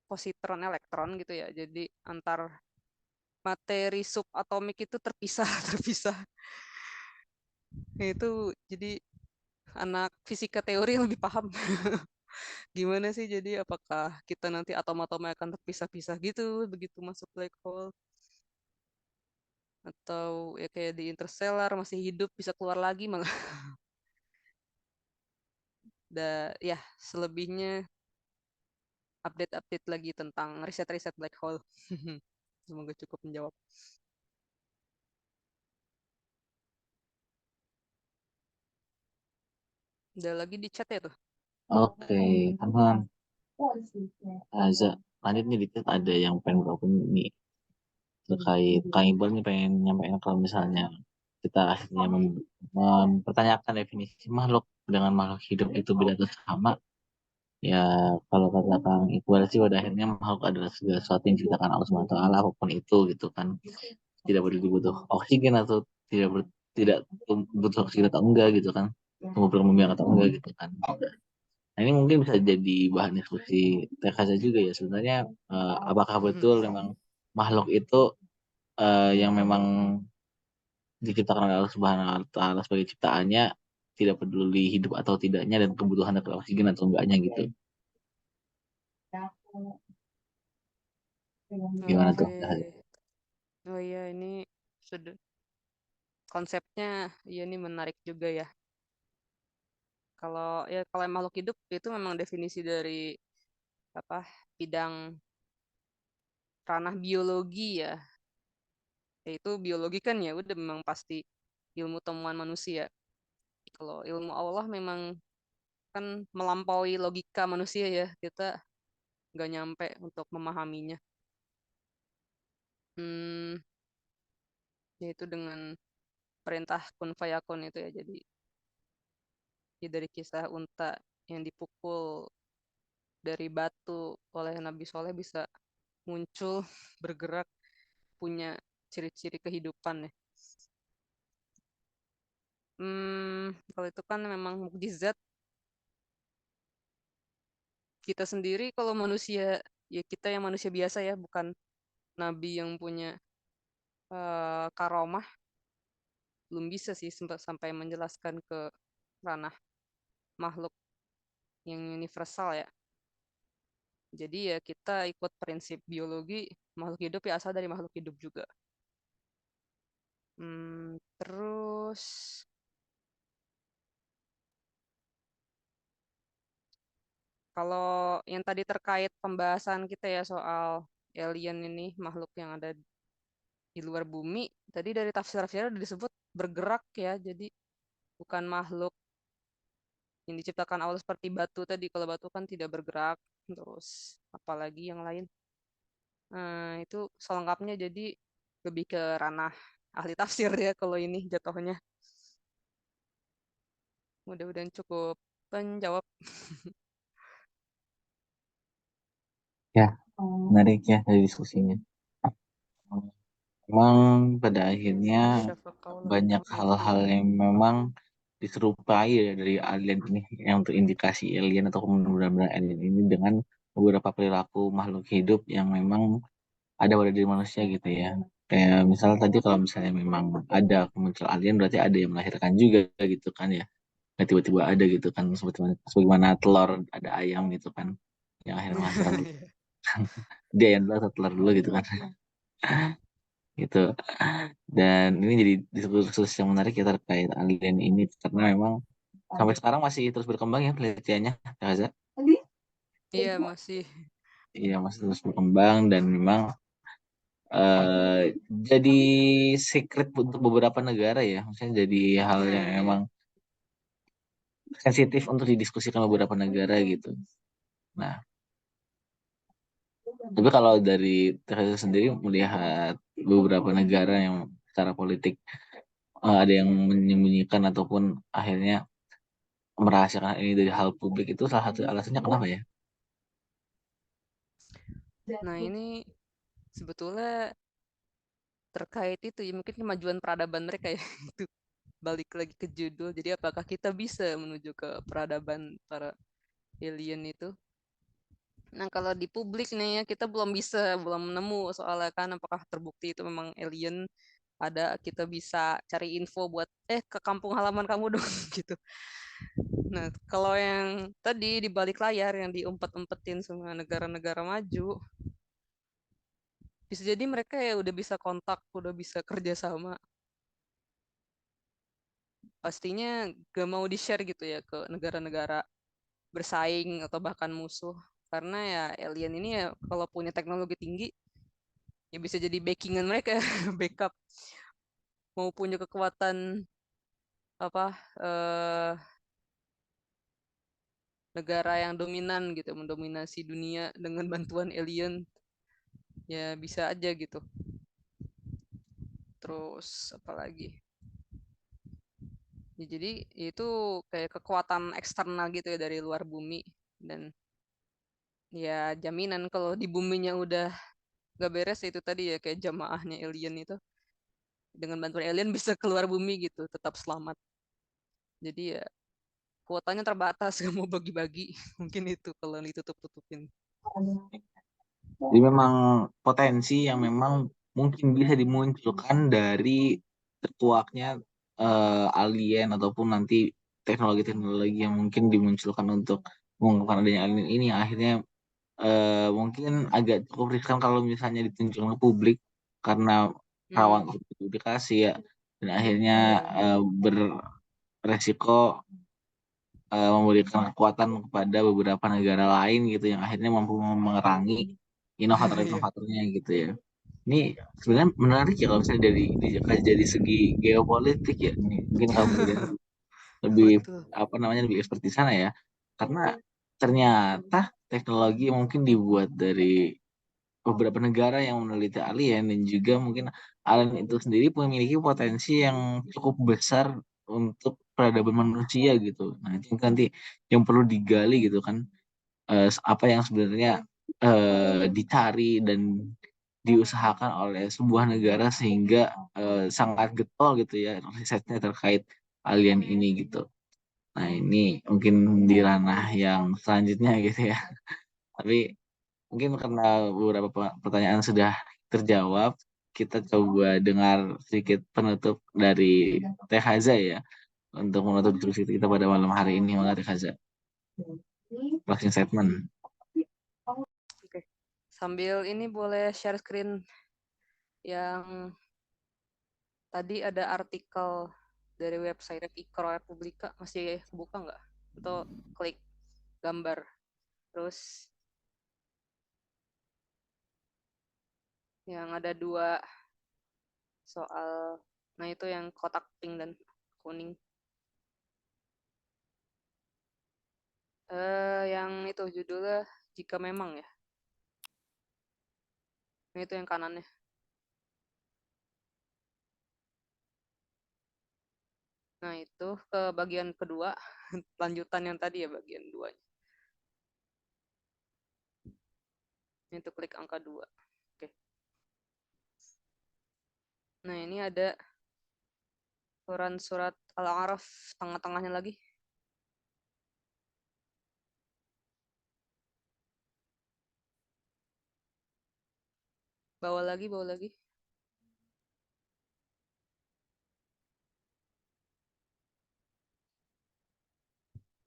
positron elektron gitu ya. Jadi antar materi subatomik itu terpisah. Nah, itu jadi anak fisika teori lebih paham. Gimana sih jadi apakah kita nanti atom-atomnya akan terpisah-pisah gitu begitu masuk black hole? Atau ya kayak di Interstellar masih hidup bisa keluar lagi malah. Ya selebihnya update lagi tentang riset-riset black hole. Semoga cukup menjawab. Udah lagi di chat ya tuh. Oke, teman. Aza, lanjut nih dikit ada yang pengen berapa nih terkait Kang Iqbal nih pengen nyampein kalau misalnya kita akhirnya mempertanyakan definisi makhluk dengan makhluk hidup itu beda atau sama. Ya, kalau kata Kang Iqbal sih pada akhirnya makhluk adalah segala sesuatu yang diciptakan Allah SWT apapun itu gitu kan. Tidak peduli butuh oksigen atau tidak butuh oksigen atau enggak gitu kan. Tumbuh berkembang atau enggak gitu kan. Nah, ini mungkin bisa jadi bahan diskusi TKZ juga ya sebenarnya apakah betul memang makhluk itu yang memang diciptakan oleh Allah Subhanahu wa taala sebagai ciptaannya tidak peduli hidup atau tidaknya dan kebutuhan akan oksigen atau enggaknya gitu. Gimana tuh? Oh iya, ini sudah konsepnya iya ini menarik juga ya. Kalau makhluk hidup itu memang definisi dari bidang ranah biologi ya. Yaitu biologi kan ya udah memang pasti ilmu temuan manusia. Kalau ilmu Allah memang kan melampaui logika manusia ya, kita nggak nyampe untuk memahaminya. Yaitu dengan perintah kun fayakun itu ya, jadi dari kisah unta yang dipukul dari batu oleh Nabi Soleh bisa muncul, bergerak, punya ciri-ciri kehidupan ya. Kalau itu kan memang mukjizat. Kita sendiri kalau manusia, ya kita yang manusia biasa ya, bukan nabi yang punya karomah, belum bisa sih sampai menjelaskan ke ranah makhluk yang universal ya. Jadi ya kita ikut prinsip biologi, makhluk hidup ya asal dari makhluk hidup juga. Terus kalau yang tadi terkait pembahasan kita ya soal alien ini, makhluk yang ada di luar bumi, tadi dari tafsir-tafsirnya udah disebut bergerak ya, jadi bukan makhluk yang diciptakan Allah seperti batu tadi. Kalau batu kan tidak bergerak. Terus apalagi yang lain. Itu selengkapnya jadi lebih ke ranah ahli tafsir ya kalau ini jatuhnya. Mudah-mudahan cukup menjawab. Ya, menarik ya dari diskusinya. Memang pada akhirnya banyak hal-hal yang memang diserupai ya dari alien ini yang terindikasi alien atau benar-benar alien ini dengan beberapa perilaku makhluk hidup yang memang ada pada diri manusia gitu ya. Kayak misal tadi kalau misalnya memang ada muncul alien berarti ada yang melahirkan juga gitu kan ya. Nggak tiba-tiba ada gitu kan sebagaimana telur ada ayam gitu kan yang akhirnya melahirkan dia yang dulu atau telur dulu gitu kan. Gitu. Dan ini jadi diskusi yang menarik ya terkait alien ini karena memang sampai sekarang masih terus berkembang ya penelitiannya, Kaza. Iya masih. Iya masih terus berkembang dan memang jadi secret untuk beberapa negara ya, maksudnya jadi hal yang memang sensitif untuk didiskusikan beberapa negara gitu. Nah, tapi kalau dari Kaza sendiri melihat beberapa negara yang secara politik ada yang menyembunyikan ataupun akhirnya merahasiakan ini dari hal publik itu salah satu alasannya kenapa ya? Nah ini sebetulnya terkait itu ya mungkin kemajuan peradaban mereka ya. Itu balik lagi ke judul. Jadi apakah kita bisa menuju ke peradaban para alien itu? Nah kalau di publik nih ya kita belum menemu soalnya kan apakah terbukti itu memang alien ada, kita bisa cari info buat ke kampung halaman kamu dong gitu. Nah kalau yang tadi di balik layar yang diumpet-umpetin sama negara-negara maju, bisa jadi mereka ya udah bisa kontak, udah bisa kerjasama. Pastinya gak mau di-share gitu ya ke negara-negara bersaing atau bahkan musuh. Karena ya alien ini ya kalau punya teknologi tinggi ya bisa jadi backingan mereka, backup. Mau punya kekuatan apa negara yang dominan gitu, mendominasi dunia dengan bantuan alien, ya bisa aja gitu. Terus apa lagi? Ya, jadi itu kayak kekuatan eksternal gitu ya dari luar bumi, dan ya jaminan kalau di buminya udah gak beres itu tadi ya kayak jamaahnya alien itu, dengan bantuan alien bisa keluar bumi gitu tetap selamat. Jadi ya kuotanya terbatas, gak mau bagi-bagi. Mungkin itu kalau ditutup-tutupin. Jadi memang potensi yang memang mungkin bisa dimunculkan dari terkuaknya alien ataupun nanti teknologi-teknologi yang mungkin dimunculkan untuk mengungkapkan adanya alien ini yang akhirnya mungkin agak cukup riskan kalau misalnya ditunjukkan ke publik karena rawan publikasi ya, dan akhirnya beresiko memberikan kekuatan kepada beberapa negara lain gitu yang akhirnya mampu memerangi inovator-inovatornya gitu ya. Ini sebenarnya menarik ya kalau misalnya dari segi geopolitik ya. Ini mungkin kamu lebih apa namanya lebih expert di sana ya. Karena ternyata teknologi mungkin dibuat dari beberapa negara yang meneliti alien, dan juga mungkin alien itu sendiri memiliki potensi yang cukup besar untuk peradaban manusia gitu. Nah, itu nanti yang perlu digali gitu kan, apa yang sebenarnya dicari dan diusahakan oleh sebuah negara sehingga sangat getol gitu ya risetnya terkait alien ini gitu. Nah, ini mungkin di ranah yang selanjutnya gitu ya. Tapi mungkin karena beberapa pertanyaan sudah terjawab, kita coba dengar sedikit penutup dari Teh Haza ya untuk menutup diskusi kita pada malam hari ini. Maka Teh Haza, closing statement. Oke. Sambil ini boleh share screen yang tadi ada artikel dari website Ikro Republika, masih buka nggak? Atau klik gambar. Terus yang ada 2 soal, nah itu yang kotak pink dan kuning. Yang itu judulnya jika memang ya. Nah, itu yang kanannya. Nah, itu ke bagian kedua, lanjutan yang tadi ya bagian 2-nya. Itu klik angka 2. Oke. Nah, ini ada Quran surat Al-A'raf tengah-tengahnya lagi. Bawah lagi.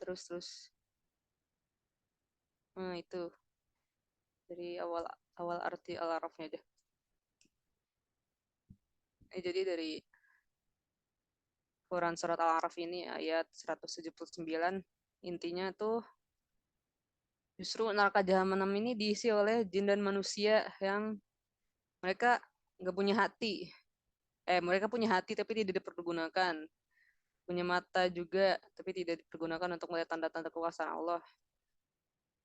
Terus. Nah, itu. Dari awal arti Al-A'rafnya aja. Jadi dari Quran surat Al-A'raf ini ayat 179, intinya tuh justru neraka jahanam ini diisi oleh jin dan manusia yang mereka nggak punya hati. Mereka punya hati tapi tidak dipergunakan. Punya mata juga tapi tidak dipergunakan untuk melihat tanda-tanda kekuasaan Allah.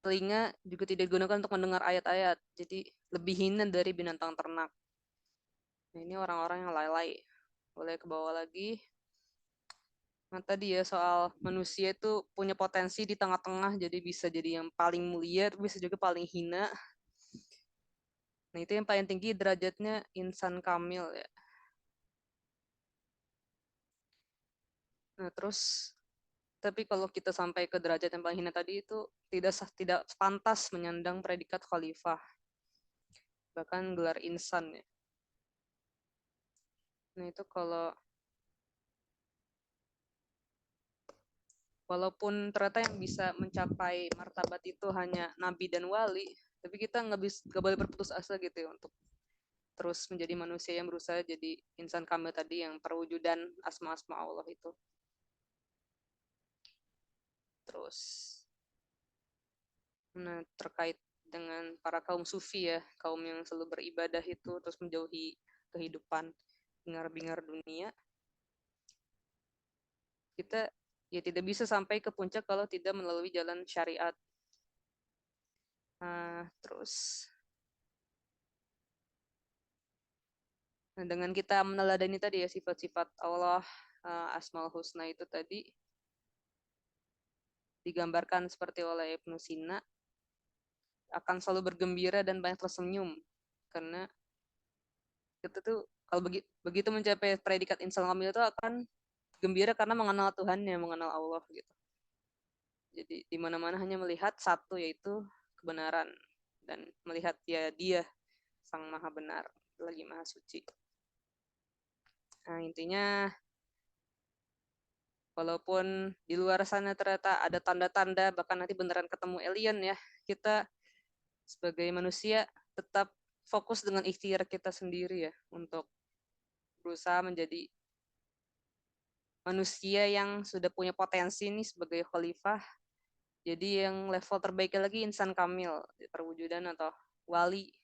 Telinga juga tidak digunakan untuk mendengar ayat-ayat. Jadi lebih hina dari binatang ternak. Nah, ini orang-orang yang lalai. Boleh ke bawah lagi. Nah, tadi ya soal manusia itu punya potensi di tengah-tengah, jadi bisa jadi yang paling mulia, bisa juga paling hina. Nah, itu yang paling tinggi derajatnya insan kamil ya. Nah, terus tapi kalau kita sampai ke derajat yang paling hina tadi itu tidak pantas menyandang predikat khalifah. Bahkan gelar insan ya. Nah, itu kalau walaupun ternyata yang bisa mencapai martabat itu hanya nabi dan wali, tapi kita nggak boleh berputus asa gitu ya untuk terus menjadi manusia yang berusaha jadi insan kamil tadi yang perwujudan asma-asma Allah itu. Terus Nah, terkait dengan para kaum sufi ya, kaum yang selalu beribadah itu terus menjauhi kehidupan bingar-bingar dunia, kita ya tidak bisa sampai ke puncak kalau tidak melalui jalan syariat. Terus dengan kita meneladani tadi ya sifat-sifat Allah, Asmaul Husna itu tadi digambarkan seperti oleh Ibnu Sina, akan selalu bergembira dan banyak tersenyum karena kita tuh kalau begitu mencapai predikat insan kamil itu akan gembira karena mengenal Tuhannya, mengenal Allah gitu. Jadi di mana-mana hanya melihat satu, yaitu kebenaran, dan melihat ya Dia Sang Maha Benar, lagi Maha Suci. Nah, intinya walaupun di luar sana ternyata ada tanda-tanda, bahkan nanti beneran ketemu alien ya, kita sebagai manusia tetap fokus dengan ikhtiar kita sendiri ya, untuk berusaha menjadi manusia yang sudah punya potensi nih sebagai khalifah. Jadi yang level terbaiknya lagi insan kamil, perwujudan atau wali,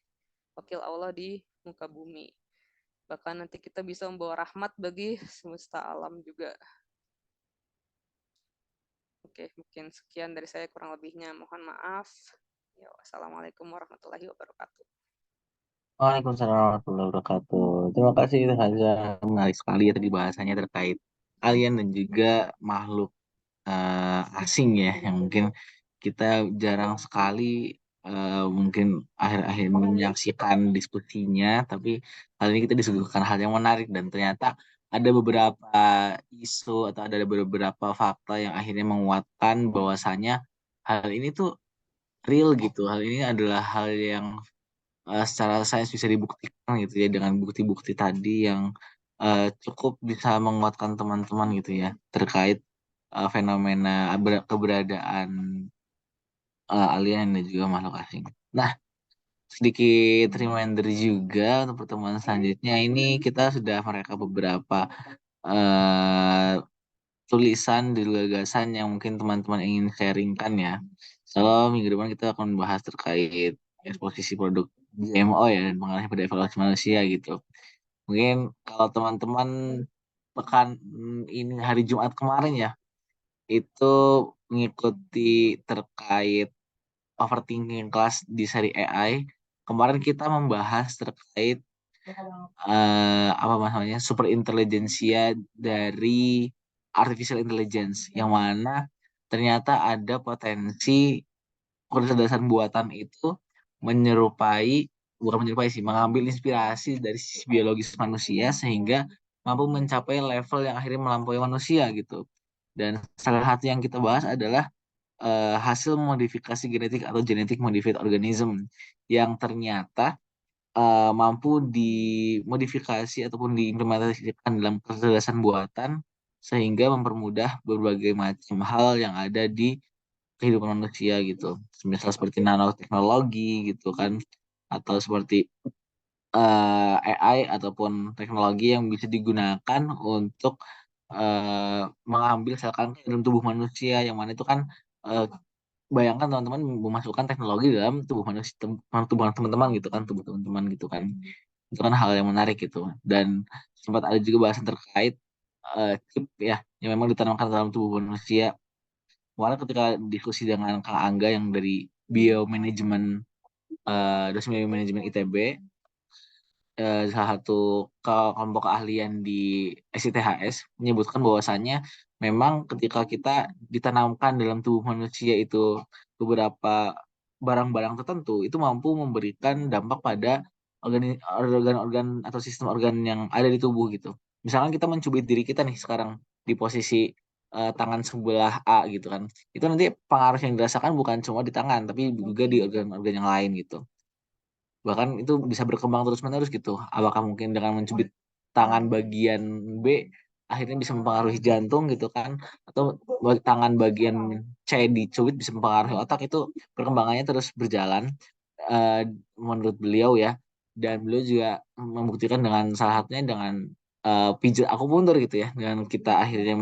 wakil Allah di muka bumi. Bahkan nanti kita bisa membawa rahmat bagi semesta alam juga. Oke, mungkin sekian dari saya, kurang lebihnya mohon maaf. Ya, wassalamualaikum warahmatullahi wabarakatuh. Waalaikumsalam warahmatullahi wabarakatuh. Terima kasih Haza, menarik sekali ya tadi bahasanya terkait alien dan juga makhluk asing ya, yang mungkin kita jarang sekali mungkin akhir-akhir menyaksikan diskusinya, tapi kali ini kita disuguhkan hal yang menarik dan ternyata ada beberapa isu atau ada beberapa fakta yang akhirnya menguatkan bahwasanya hal ini tuh real gitu. Hal ini adalah hal yang secara sains bisa dibuktikan gitu ya, dengan bukti-bukti tadi yang cukup bisa menguatkan teman-teman gitu ya terkait fenomena keberadaan alien dan juga makhluk asing. Nah, sedikit reminder juga untuk pertemuan selanjutnya, ini kita sudah mereka beberapa eh, tulisan dan gagasan yang mungkin teman-teman ingin sharingkan ya. So, minggu depan kita akan membahas terkait eksposisi produk GMO ya dan pengaruhnya pada evaluasi manusia gitu. Mungkin kalau teman-teman pekan ini hari Jumat kemarin ya, itu mengikuti terkait overthinking kelas di seri AI. Kemarin kita membahas terkait apa namanya super intelijensia dari artificial intelligence, yang mana ternyata ada potensi kecerdasan buatan itu menyerupai bukan menyerupai sih, mengambil inspirasi dari sisi biologis manusia sehingga mampu mencapai level yang akhirnya melampaui manusia gitu. Dan salah satu yang kita bahas adalah hasil modifikasi genetik atau genetic modified organism yang ternyata mampu dimodifikasi ataupun diimplementasikan dalam kecerdasan buatan sehingga mempermudah berbagai macam hal yang ada di kehidupan manusia gitu. Misal seperti nanoteknologi gitu kan, atau seperti AI ataupun teknologi yang bisa digunakan untuk mengambil sel kanker dalam tubuh manusia, yang mana itu kan bayangkan teman-teman memasukkan teknologi dalam tubuh manusia, tubuh teman-teman gitu kan, tubuh teman-teman gitu kan. Itu kan hal yang menarik gitu. Dan sempat ada juga bahasan terkait chip ya yang memang ditanamkan dalam tubuh manusia. Kemarin ketika diskusi dengan Kang Angga yang dari biomanajemen dosen biomanajemen ITB, salah satu kelompok keahlian di SITHS menyebutkan bahwasannya memang ketika kita ditanamkan dalam tubuh manusia itu beberapa barang-barang tertentu, itu mampu memberikan dampak pada organ-organ atau sistem organ yang ada di tubuh gitu. Misalkan kita mencubit diri kita nih sekarang di posisi tangan sebelah A gitu kan, itu nanti pengaruh yang dirasakan bukan cuma di tangan tapi juga di organ-organ yang lain gitu. Bahkan itu bisa berkembang terus-menerus gitu. Apakah mungkin dengan mencubit tangan bagian B akhirnya bisa mempengaruhi jantung gitu kan, atau tangan bagian C dicubit bisa mempengaruhi otak, itu perkembangannya terus berjalan menurut beliau ya. Dan beliau juga membuktikan dengan salah satunya dengan pijat akupuntur gitu ya, dengan kita akhirnya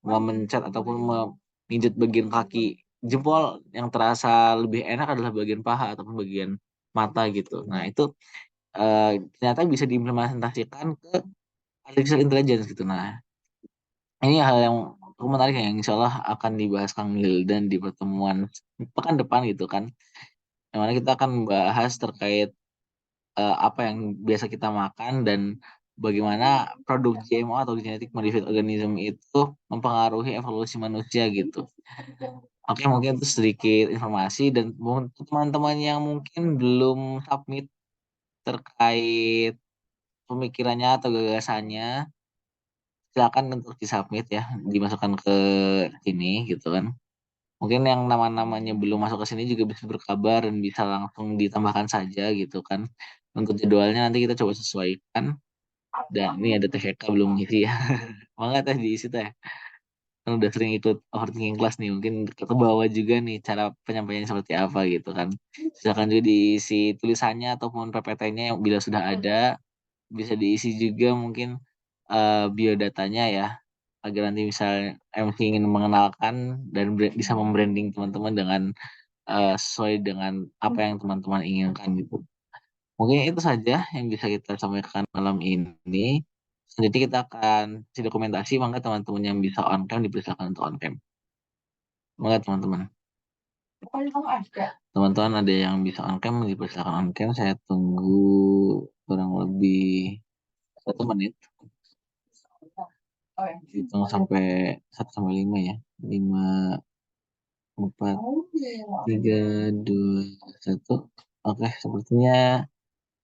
memencet ataupun memijat bagian kaki jempol yang terasa lebih enak adalah bagian paha ataupun bagian mata gitu. Nah itu ternyata bisa diimplementasikan ke artificial intelligence gitu. Nah ini hal yang cukup menarik yang insya Allah akan dibahas Kang Wildan di pertemuan pekan depan gitu kan. Yang mana kita akan membahas terkait apa yang biasa kita makan dan bagaimana produk GMO atau genetic modified organism itu mempengaruhi evolusi manusia gitu. Oke, mungkin itu sedikit informasi dan untuk teman-teman yang mungkin belum submit terkait pemikirannya atau gagasannya, silakan untuk disubmit ya, dimasukkan ke sini gitu kan. Mungkin yang nama-namanya belum masuk ke sini juga bisa berkabar dan bisa langsung ditambahkan saja gitu kan. Untuk jadwalnya nanti kita coba sesuaikan. Dan ini ada THK belum ngisi ya. Mangga teh diisi teh. Kan udah sering ikut overthinking class nih, mungkin ke bawah juga nih cara penyampaiannya seperti apa gitu kan. Silakan juga diisi tulisannya ataupun PPT-nya yang bila sudah ada, bisa diisi juga mungkin biodatanya ya, agar nanti misal MC ingin mengenalkan dan bisa membranding teman-teman dengan sesuai dengan apa yang teman-teman inginkan gitu. Mungkin itu saja yang bisa kita sampaikan malam ini. Selanjutnya kita akan si dokumentasi, maka teman-teman yang bisa on cam dipersilakan untuk on cam. Maka teman-teman. Teman-teman ada yang bisa on cam dipersilakan on cam. Saya tunggu kurang lebih 1 menit. Hitung sampai 1 sampai 5 ya. 5, 4, 3, 2, 1. Oke, sepertinya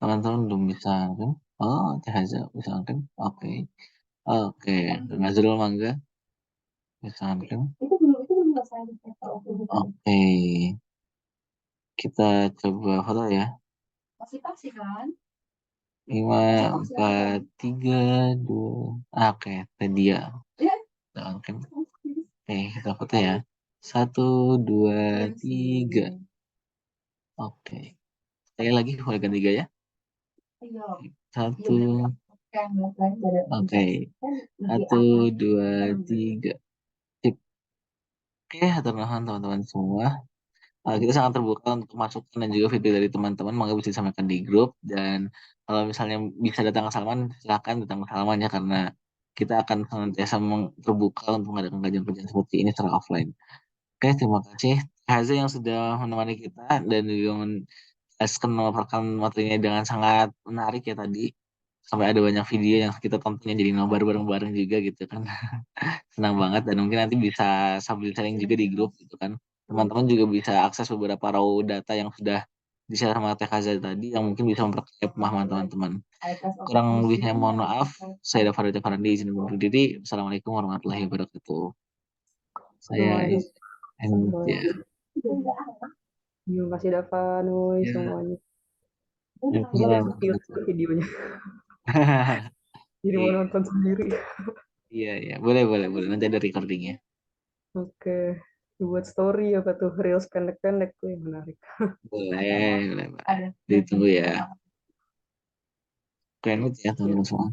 teman-teman belum bisa kan? Oh, Cahaza bisa kan? Oke. Oke, Nazrul Mangga bisa kan? Oke. Kita coba foto ya. Masih pasti kan? 5, 4, 3, 2. Oke, tadi ya. Oke. Oke, kita foto ya. 1, 2, 3. Oke. Sekali lagi boleh ganti gaya. 1. Oke. 1, 2, 3. Sip. Oke, hatur nuhun teman-teman semua. Kita sangat terbuka untuk masukan dan juga feedback dari teman-teman. Maka bisa disampaikan di grup. Dan kalau misalnya bisa datang ke Salman, silakan datang ke Salman ya, karena kita akan senantiasa terbuka untuk mengadakan kajian-kajian seperti ini secara offline. Oke, terima kasih Haza yang sudah menemani kita dan juga memaparkan materinya dengan sangat menarik ya tadi. Sampai ada banyak video yang kita tontonnya jadi nobar bareng-bareng juga gitu kan. Senang banget dan mungkin nanti bisa sambil sharing juga di grup gitu kan. Teman-teman juga bisa akses beberapa raw data yang sudah di-share sama Teh Kaza tadi yang mungkin bisa memperkaya pemahaman teman-teman. Kurang lebihnya mohon maaf. Saya Dafar Farandi izin undur diri. Assalamualaikum warahmatullahi wabarakatuh. Saya ya. Terima kasih Dava, Nui, semuanya. Videonya. Jadi mau nonton sendiri. Iya, boleh. Nanti ada recordingnya. Oke, buat story apa tuh, reels pendek-pendek tuh yang menarik. Boleh, Pak. Ditunggu ya. Keren banget ya teman-teman semua.